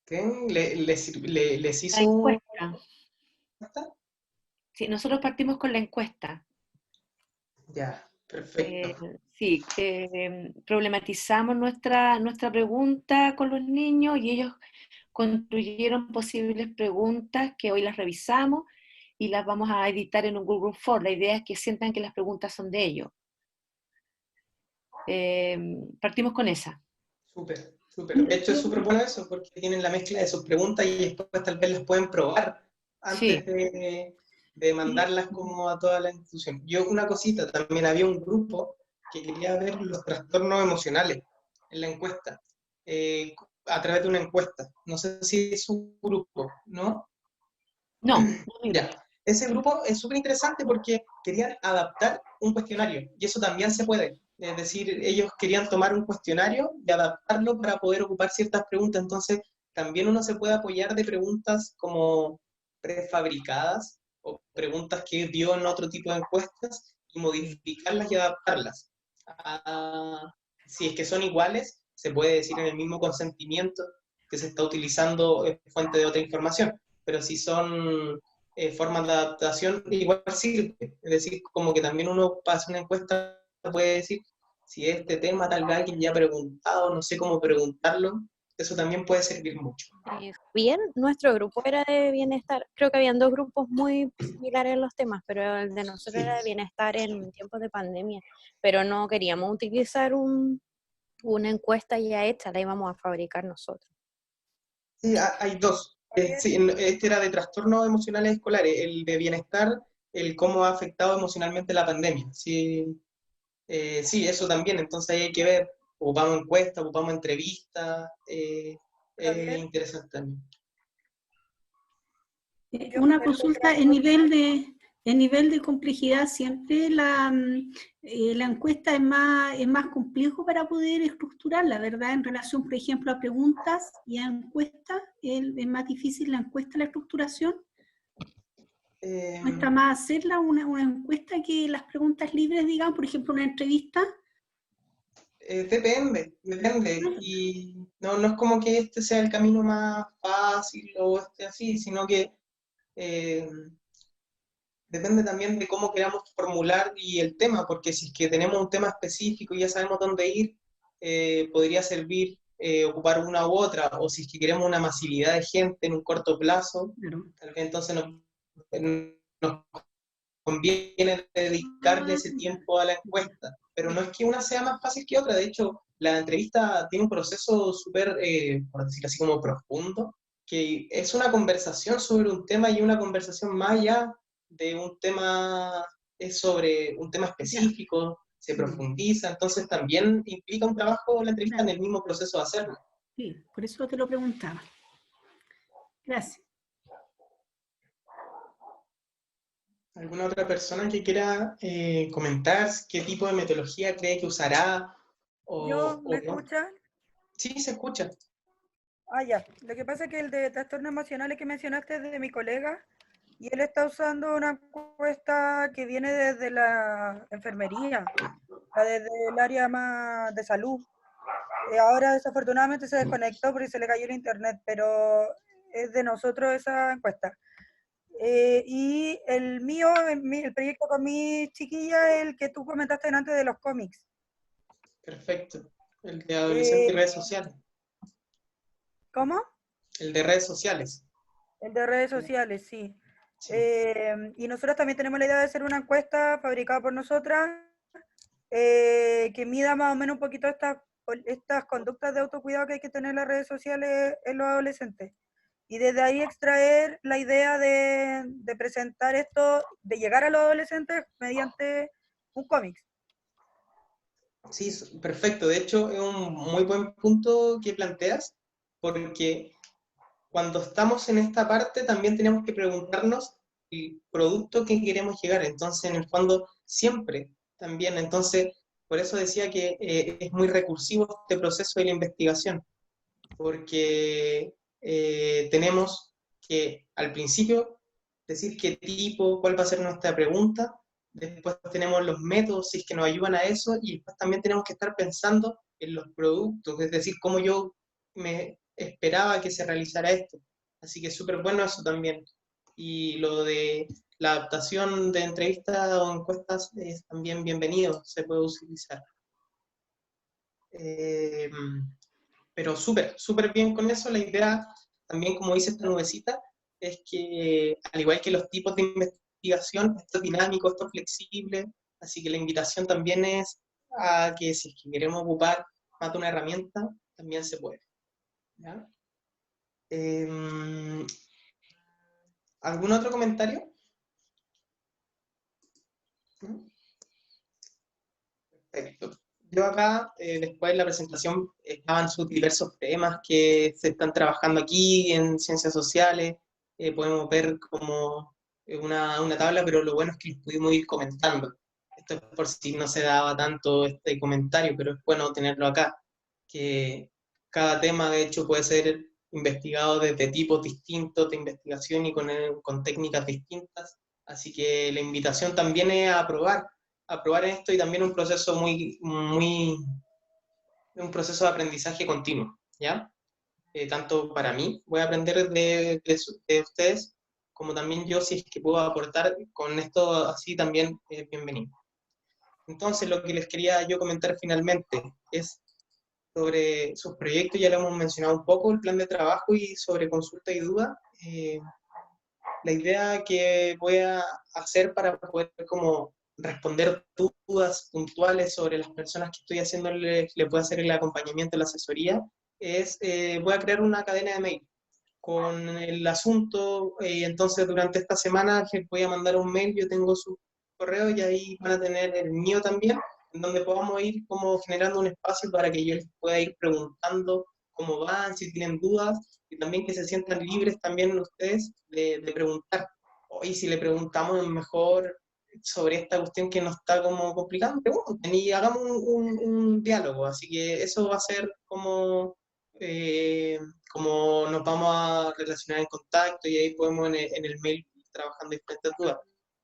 ¿Qué? ¿Les hizo la encuesta? Sí, nosotros partimos con la encuesta. Ya, perfecto. Sí, problematizamos nuestra pregunta con los niños y ellos construyeron posibles preguntas que hoy las revisamos y las vamos a editar en un Google Form. La idea es que sientan que las preguntas son de ellos. Partimos con esa. Súper, súper. De hecho, es súper bueno eso, porque tienen la mezcla de sus preguntas y después tal vez las pueden probar antes de mandarlas como a toda la institución. Yo, una cosita, también había un grupo que quería ver los trastornos emocionales en la encuesta, a través de una encuesta. No sé si es un grupo, ¿no? No. Ya. Ese grupo es súper interesante porque querían adaptar un cuestionario, y eso también se puede. Es decir, ellos querían tomar un cuestionario y adaptarlo para poder ocupar ciertas preguntas, entonces también uno se puede apoyar de preguntas como prefabricadas o preguntas que dio en otro tipo de encuestas y modificarlas y adaptarlas. Si es que son iguales, se puede decir en el mismo consentimiento que se está utilizando fuente de otra información, pero si son formas de adaptación, igual sirve. Es decir, como que también uno pasa una encuesta, puede decir, si este tema tal vez alguien ya ha preguntado, no sé cómo preguntarlo, eso también puede servir mucho. Bien, nuestro grupo era de bienestar. Creo que habían 2 grupos muy similares en los temas, pero el de nosotros era de bienestar en tiempos de pandemia. Pero no queríamos utilizar una encuesta ya hecha, la íbamos a fabricar nosotros. Sí, hay 2. Sí, este era de trastornos emocionales escolares, el de bienestar, el cómo ha afectado emocionalmente la pandemia. Sí, sí, eso también, entonces ahí hay que ver, ocupamos encuestas, ocupamos entrevistas, es interesante también. Una consulta en nivel de complejidad, siempre la encuesta es más complejo para poder estructurarla, ¿verdad? En relación, por ejemplo, a preguntas y a encuestas, es más difícil la encuesta, la estructuración. Cuesta más hacerla una encuesta que las preguntas libres, digamos, por ejemplo, una entrevista. Depende. Y no es como que este sea el camino más fácil o así, sino que depende también de cómo queramos formular y el tema, porque si es que tenemos un tema específico y ya sabemos dónde ir, podría servir ocupar una u otra, o si es que queremos una masividad de gente en un corto plazo, tal vez entonces nos conviene dedicarle ese tiempo a la encuesta. Pero no es que una sea más fácil que otra, de hecho, la entrevista tiene un proceso súper, por decirlo así, como profundo, que es una conversación sobre un tema y una conversación más allá de un tema, es sobre un tema específico, se profundiza, entonces también implica un trabajo la entrevista en el mismo proceso de hacerlo. Sí, por eso te lo preguntaba. Gracias. ¿Alguna otra persona que quiera comentar qué tipo de metodología cree que usará? ¿Me escuchan? Sí, se escucha. Ah, ya. Lo que pasa es que el de trastornos emocionales que mencionaste es de mi colega y él está usando una encuesta que viene desde la enfermería, desde el área más de salud. Ahora desafortunadamente se desconectó porque se le cayó el internet, pero es de nosotros esa encuesta. Y el mío, el proyecto con mi chiquilla, el que tú comentaste antes de los cómics. Perfecto. El de adolescentes y redes sociales. ¿Cómo? El de redes sociales. El de redes sociales, sí. Y nosotros también tenemos la idea de hacer una encuesta fabricada por nosotras que mida más o menos un poquito estas conductas de autocuidado que hay que tener en las redes sociales en los adolescentes. Y desde ahí extraer la idea de presentar esto, de llegar a los adolescentes mediante un cómic. Sí, perfecto. De hecho, es un muy buen punto que planteas, porque cuando estamos en esta parte también tenemos que preguntarnos el producto que queremos llegar. Entonces, en el fondo, siempre también. Entonces, por eso decía que es muy recursivo este proceso de la investigación, porque tenemos que al principio decir qué tipo, cuál va a ser nuestra pregunta, después tenemos los métodos si es que nos ayudan a eso, y después también tenemos que estar pensando en los productos, es decir, cómo yo me esperaba que se realizara esto. Así que es súper bueno eso también. Y lo de la adaptación de entrevistas o encuestas es también bienvenido, se puede utilizar. Pero súper bien con eso. La idea, también como dice esta nubecita, es que al igual que los tipos de investigación, esto es dinámico, esto es flexible, así que la invitación también es a que si es que queremos ocupar más de una herramienta, también se puede. ¿Ya? ¿Algún otro comentario? ¿No? Perfecto. Yo acá, después de la presentación, estaban sus diversos temas que se están trabajando aquí en ciencias sociales. Podemos ver como una tabla, pero lo bueno es que los pudimos ir comentando. Esto es por si no se daba tanto este comentario, pero es bueno tenerlo acá. Que cada tema, de hecho, puede ser investigado desde tipos distintos de investigación y con técnicas distintas. Así que la invitación también es a probar esto, y también un proceso un proceso de aprendizaje continuo, ¿ya? Tanto para mí, voy a aprender de ustedes, como también yo, si es que puedo aportar con esto, así también bienvenido. Entonces, lo que les quería yo comentar finalmente es sobre sus proyectos, ya lo hemos mencionado un poco, el plan de trabajo y sobre consulta y duda. La idea que voy a hacer para poder como responder dudas puntuales sobre las personas que estoy haciéndole, le puedo hacer el acompañamiento, la asesoría, es voy a crear una cadena de mail con el asunto, entonces durante esta semana les voy a mandar un mail, yo tengo su correo y ahí van a tener el mío también, en donde podamos ir como generando un espacio para que yo les pueda ir preguntando cómo van, si tienen dudas, y también que se sientan libres también ustedes de preguntar. Oye, si le preguntamos mejor sobre esta cuestión que nos está como complicando, pregunten y hagamos un diálogo. Así que eso va a ser como nos vamos a relacionar en contacto y ahí podemos en el mail ir trabajando diferentes dudas.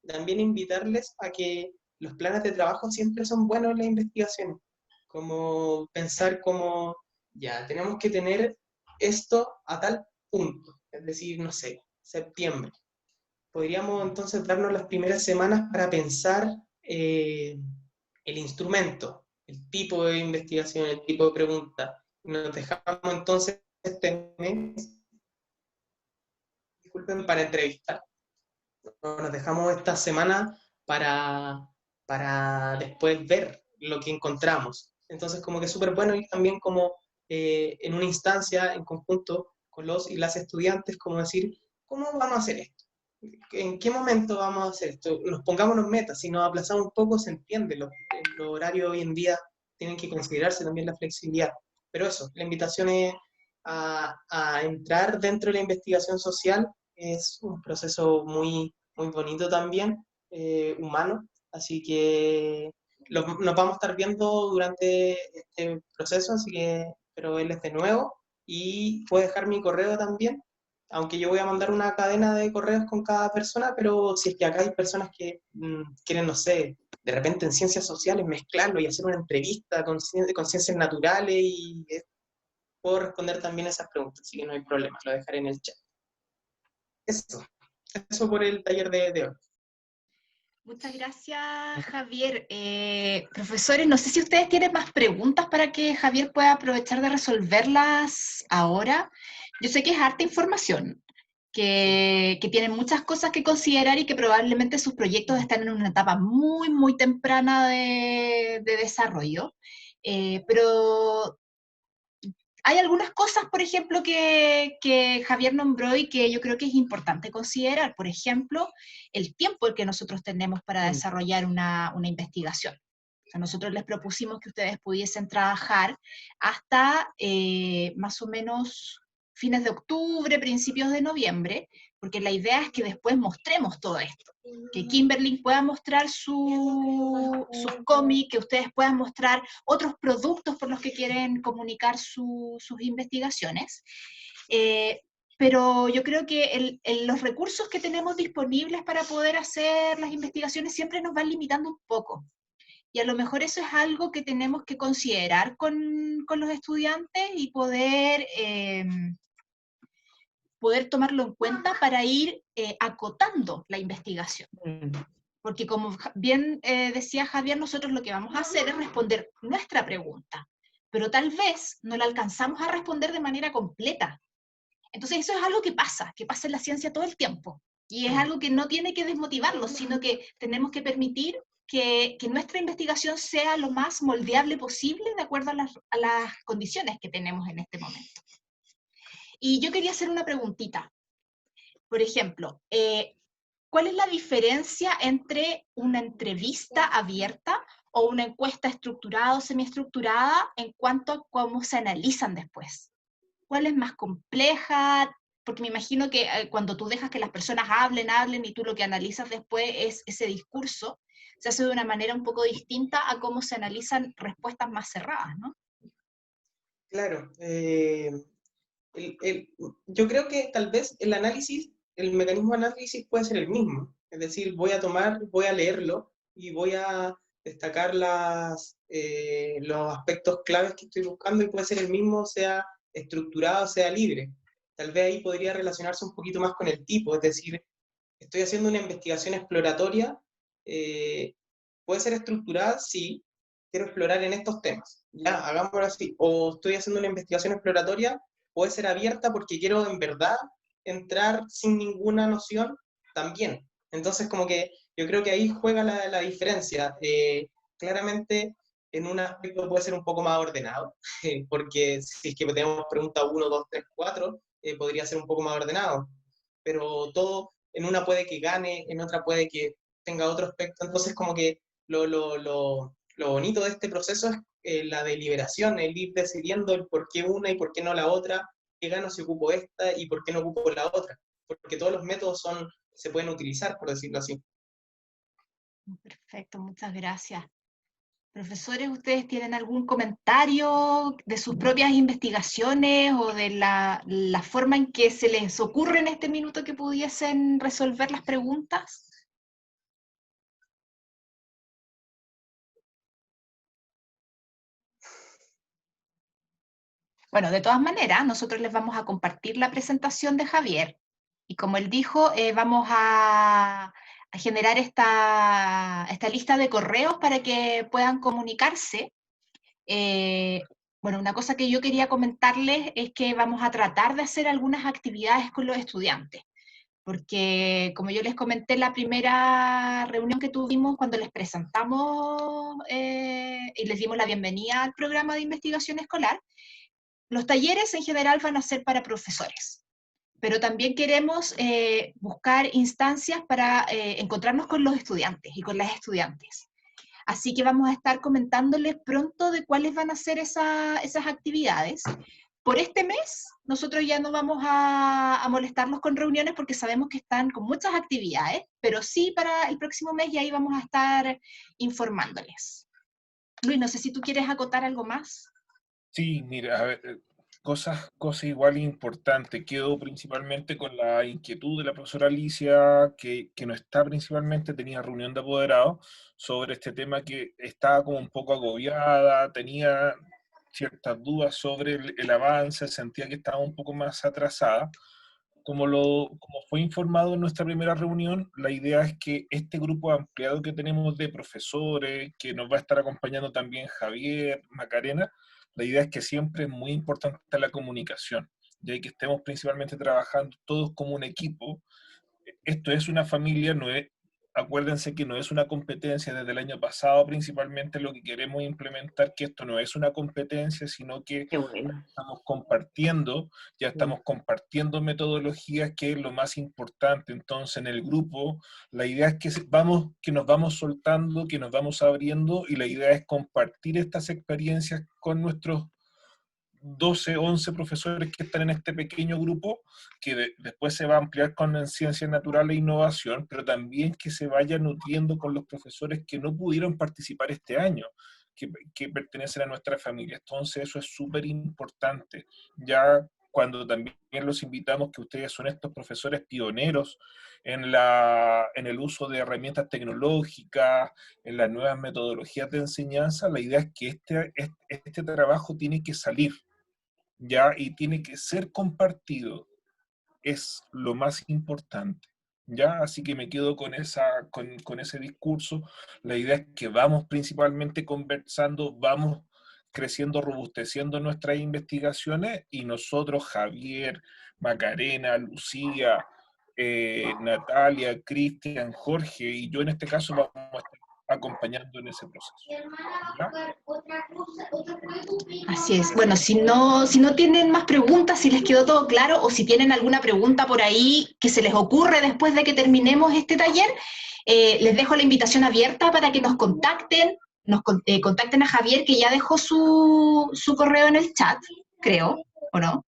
También invitarles a que los planes de trabajo siempre son buenos en la investigación, como pensar como, ya, tenemos que tener esto a tal punto, es decir, no sé, septiembre. Podríamos entonces darnos las primeras semanas para pensar el instrumento, el tipo de investigación, el tipo de pregunta. Nos dejamos entonces este mes, disculpen, para entrevistar. Nos dejamos esta semana para después ver lo que encontramos. Entonces, como que es súper bueno ir también como en una instancia, en conjunto con los y las estudiantes, como decir, ¿cómo vamos a hacer esto? ¿En qué momento vamos a hacer esto? Nos pongámonos metas, si nos aplazamos un poco se entiende, los horarios hoy en día tienen que considerarse también la flexibilidad. Pero eso, la invitación es a entrar dentro de la investigación social, es un proceso muy, muy bonito también, humano, así que nos vamos a estar viendo durante este proceso, así que espero verles de nuevo, y puedo dejar mi correo también, aunque yo voy a mandar una cadena de correos con cada persona, pero si es que acá hay personas que quieren, no sé, de repente en ciencias sociales mezclarlo y hacer una entrevista con ciencias naturales, y puedo responder también esas preguntas, así que no hay problema, lo dejaré en el chat. Eso por el taller de hoy. Muchas gracias, Javier. Profesores, no sé si ustedes tienen más preguntas para que Javier pueda aprovechar de resolverlas ahora. Yo sé que es harta información, que tienen muchas cosas que considerar y que probablemente sus proyectos están en una etapa muy, muy temprana de desarrollo. Pero hay algunas cosas, por ejemplo, que Javier nombró y que yo creo que es importante considerar. Por ejemplo, el tiempo que nosotros tenemos para desarrollar una investigación. O sea, nosotros les propusimos que ustedes pudiesen trabajar hasta más o menos fines de octubre, principios de noviembre, porque la idea es que después mostremos todo esto. Que Kimberly pueda mostrar sus cómics, que ustedes puedan mostrar otros productos por los que quieren comunicar sus investigaciones. Pero yo creo que los recursos que tenemos disponibles para poder hacer las investigaciones siempre nos van limitando un poco. Y a lo mejor eso es algo que tenemos que considerar con los estudiantes y poder tomarlo en cuenta para ir acotando la investigación. Porque como bien decía Javier, nosotros lo que vamos a hacer es responder nuestra pregunta, pero tal vez no la alcanzamos a responder de manera completa. Entonces eso es algo que pasa en la ciencia todo el tiempo, y es algo que no tiene que desmotivarnos, sino que tenemos que permitir que nuestra investigación sea lo más moldeable posible de acuerdo a las condiciones que tenemos en este momento. Y yo quería hacer una preguntita. Por ejemplo, ¿cuál es la diferencia entre una entrevista abierta o una encuesta estructurada o semiestructurada en cuanto a cómo se analizan después? ¿Cuál es más compleja? Porque me imagino que cuando tú dejas que las personas hablen y tú lo que analizas después es ese discurso, se hace de una manera un poco distinta a cómo se analizan respuestas más cerradas, ¿no? Claro. Yo creo que tal vez el mecanismo de análisis puede ser el mismo. Es decir, voy a leerlo y voy a destacar los aspectos claves que estoy buscando, y puede ser el mismo, sea estructurado, sea libre. Tal vez ahí podría relacionarse un poquito más con el tipo, es decir, estoy haciendo una investigación exploratoria, puede ser estructurada, sí, quiero explorar en estos temas, ya, hagámoslo así. O estoy haciendo una investigación exploratoria, puede ser abierta porque quiero en verdad entrar sin ninguna noción también. Entonces, como que yo creo que ahí juega la diferencia. Claramente, en un aspecto puede ser un poco más ordenado, porque si es que tenemos pregunta 1, 2, 3, 4, podría ser un poco más ordenado. Pero todo, en una puede que gane, en otra puede que tenga otro aspecto. Entonces, como que lo lo bonito de este proceso es la deliberación, el ir decidiendo el por qué una y por qué no la otra, qué gano si ocupo esta y por qué no ocupo la otra, porque todos los métodos se pueden utilizar, por decirlo así. Perfecto, muchas gracias. Profesores, ¿ustedes tienen algún comentario de sus propias investigaciones o de la forma en que se les ocurre en este minuto que pudiesen resolver las preguntas? Bueno, de todas maneras, nosotros les vamos a compartir la presentación de Javier. Y como él dijo, vamos a generar esta lista de correos para que puedan comunicarse. Bueno, una cosa que yo quería comentarles es que vamos a tratar de hacer algunas actividades con los estudiantes. Porque, como yo les comenté en la primera reunión que tuvimos cuando les presentamos y les dimos la bienvenida al programa de investigación escolar, los talleres en general van a ser para profesores, pero también queremos buscar instancias para encontrarnos con los estudiantes y con las estudiantes. Así que vamos a estar comentándoles pronto de cuáles van a ser esas actividades. Por este mes, nosotros ya no vamos a molestarlos con reuniones porque sabemos que están con muchas actividades, pero sí para el próximo mes y ahí vamos a estar informándoles. Luis, no sé si tú quieres acotar algo más. Sí, mira, a ver, cosas igual importantes. Quedo principalmente con la inquietud de la profesora Alicia, que no está principalmente, tenía reunión de apoderados sobre este tema, que estaba como un poco agobiada, tenía ciertas dudas sobre el avance, sentía que estaba un poco más atrasada. Como fue informado en nuestra primera reunión, la idea es que este grupo ampliado que tenemos de profesores, que nos va a estar acompañando también Javier, Macarena, la idea es que siempre es muy importante la comunicación, ya que estemos principalmente trabajando todos como un equipo. Esto es una familia, acuérdense que no es una competencia. Desde el año pasado principalmente lo que queremos implementar, que esto no es una competencia, sino que Qué bueno. estamos compartiendo metodologías, que es lo más importante. Entonces en el grupo la idea es que nos vamos soltando, que nos vamos abriendo, y la idea es compartir estas experiencias con nuestros 12, 11 profesores que están en este pequeño grupo, que después se va a ampliar con ciencias naturales e innovación, pero también que se vaya nutriendo con los profesores que no pudieron participar este año, que pertenecen a nuestra familia. Entonces eso es súper importante. Ya cuando también los invitamos, que ustedes son estos profesores pioneros en el uso de herramientas tecnológicas, en las nuevas metodologías de enseñanza, la idea es que este trabajo tiene que salir, ¿ya? Y tiene que ser compartido, es lo más importante, ¿ya? Así que me quedo con ese discurso. La idea es que vamos principalmente conversando, vamos creciendo, robusteciendo nuestras investigaciones, y nosotros, Javier, Macarena, Lucía, Natalia, Cristian, Jorge y yo en este caso vamos a estar acompañando en ese proceso, ¿ya? Así es. Bueno, si no tienen más preguntas, si les quedó todo claro, o si tienen alguna pregunta por ahí que se les ocurre después de que terminemos este taller, les dejo la invitación abierta para que nos contacten, contacten a Javier, que ya dejó su correo en el chat, creo, ¿o no?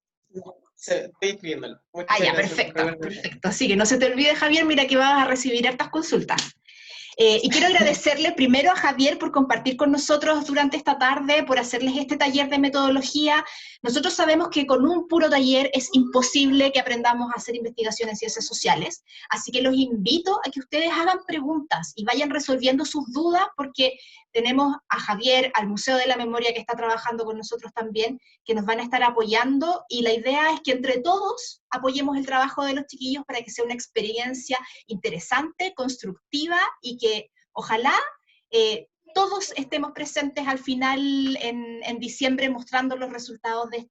Sí, estoy escribiéndolo. Ya, perfecto. Así que no se te olvide, Javier, mira que vas a recibir hartas consultas. Y quiero agradecerle primero a Javier por compartir con nosotros durante esta tarde, por hacerles este taller de metodología. Nosotros sabemos que con un puro taller es imposible que aprendamos a hacer investigación en ciencias sociales, así que los invito a que ustedes hagan preguntas y vayan resolviendo sus dudas, porque tenemos a Javier, al Museo de la Memoria, que está trabajando con nosotros también, que nos van a estar apoyando, y la idea es que entre todos apoyemos el trabajo de los chiquillos para que sea una experiencia interesante, constructiva, y que ojalá todos estemos presentes al final en diciembre mostrando los resultados de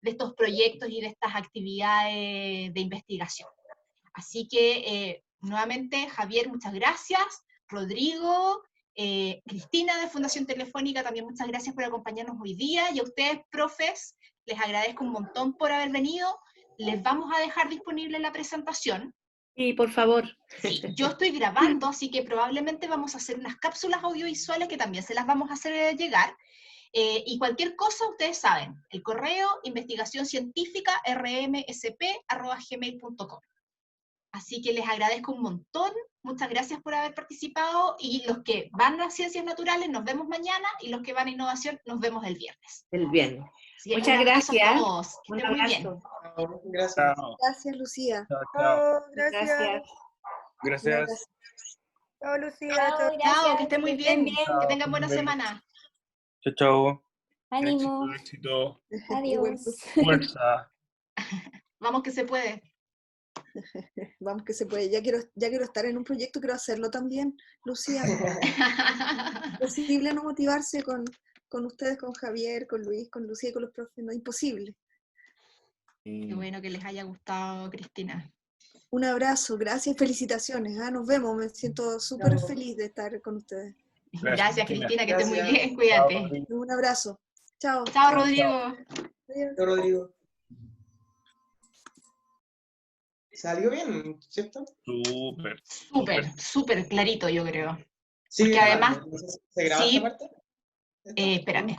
estos proyectos y de estas actividades de investigación. Así que nuevamente, Javier, muchas gracias. Rodrigo, Cristina de Fundación Telefónica, también muchas gracias por acompañarnos hoy día, y a ustedes, profes, les agradezco un montón por haber venido. Les vamos a dejar disponible la presentación. Sí, por favor. Sí, yo estoy grabando, así que probablemente vamos a hacer unas cápsulas audiovisuales que también se las vamos a hacer llegar. Y cualquier cosa, ustedes saben, el correo investigacioncientífica@rmsp.gmail.com. Así que les agradezco un montón, muchas gracias por haber participado, y los que van a Ciencias Naturales nos vemos mañana, y los que van a Innovación nos vemos el viernes. El viernes. Así que Muchas un abrazo gracias. a todos, que Un estén muy bien. abrazo. Gracias. Chao. Gracias, Lucía. Chao. Chao, gracias. Gracias. Gracias. Chao, Lucía. Chao, Chao. Chao, que gracias, estén muy que estén bien, bien. que tengan buena semana. Chao, chao. Ánimo. Éxito. Adiós. Fuerza. Vamos que se puede. Vamos que se puede. Ya quiero estar en un proyecto, quiero hacerlo también, Lucía. Imposible no motivarse con ustedes, con Javier, con Luis, con Lucía y con los profes, no, imposible. Qué bueno que les haya gustado, Cristina. Un abrazo, gracias, felicitaciones. Nos vemos, me siento súper feliz de estar con ustedes. Gracias, Cristina, que estés muy Gracias. bien, cuídate. Un abrazo. Chao. Chao, Rodrigo. Adiós. Chao, Rodrigo. Salió bien, ¿cierto? Súper. Súper clarito, yo creo. Sí, Porque además, ¿se graba sí, esta parte? espérame.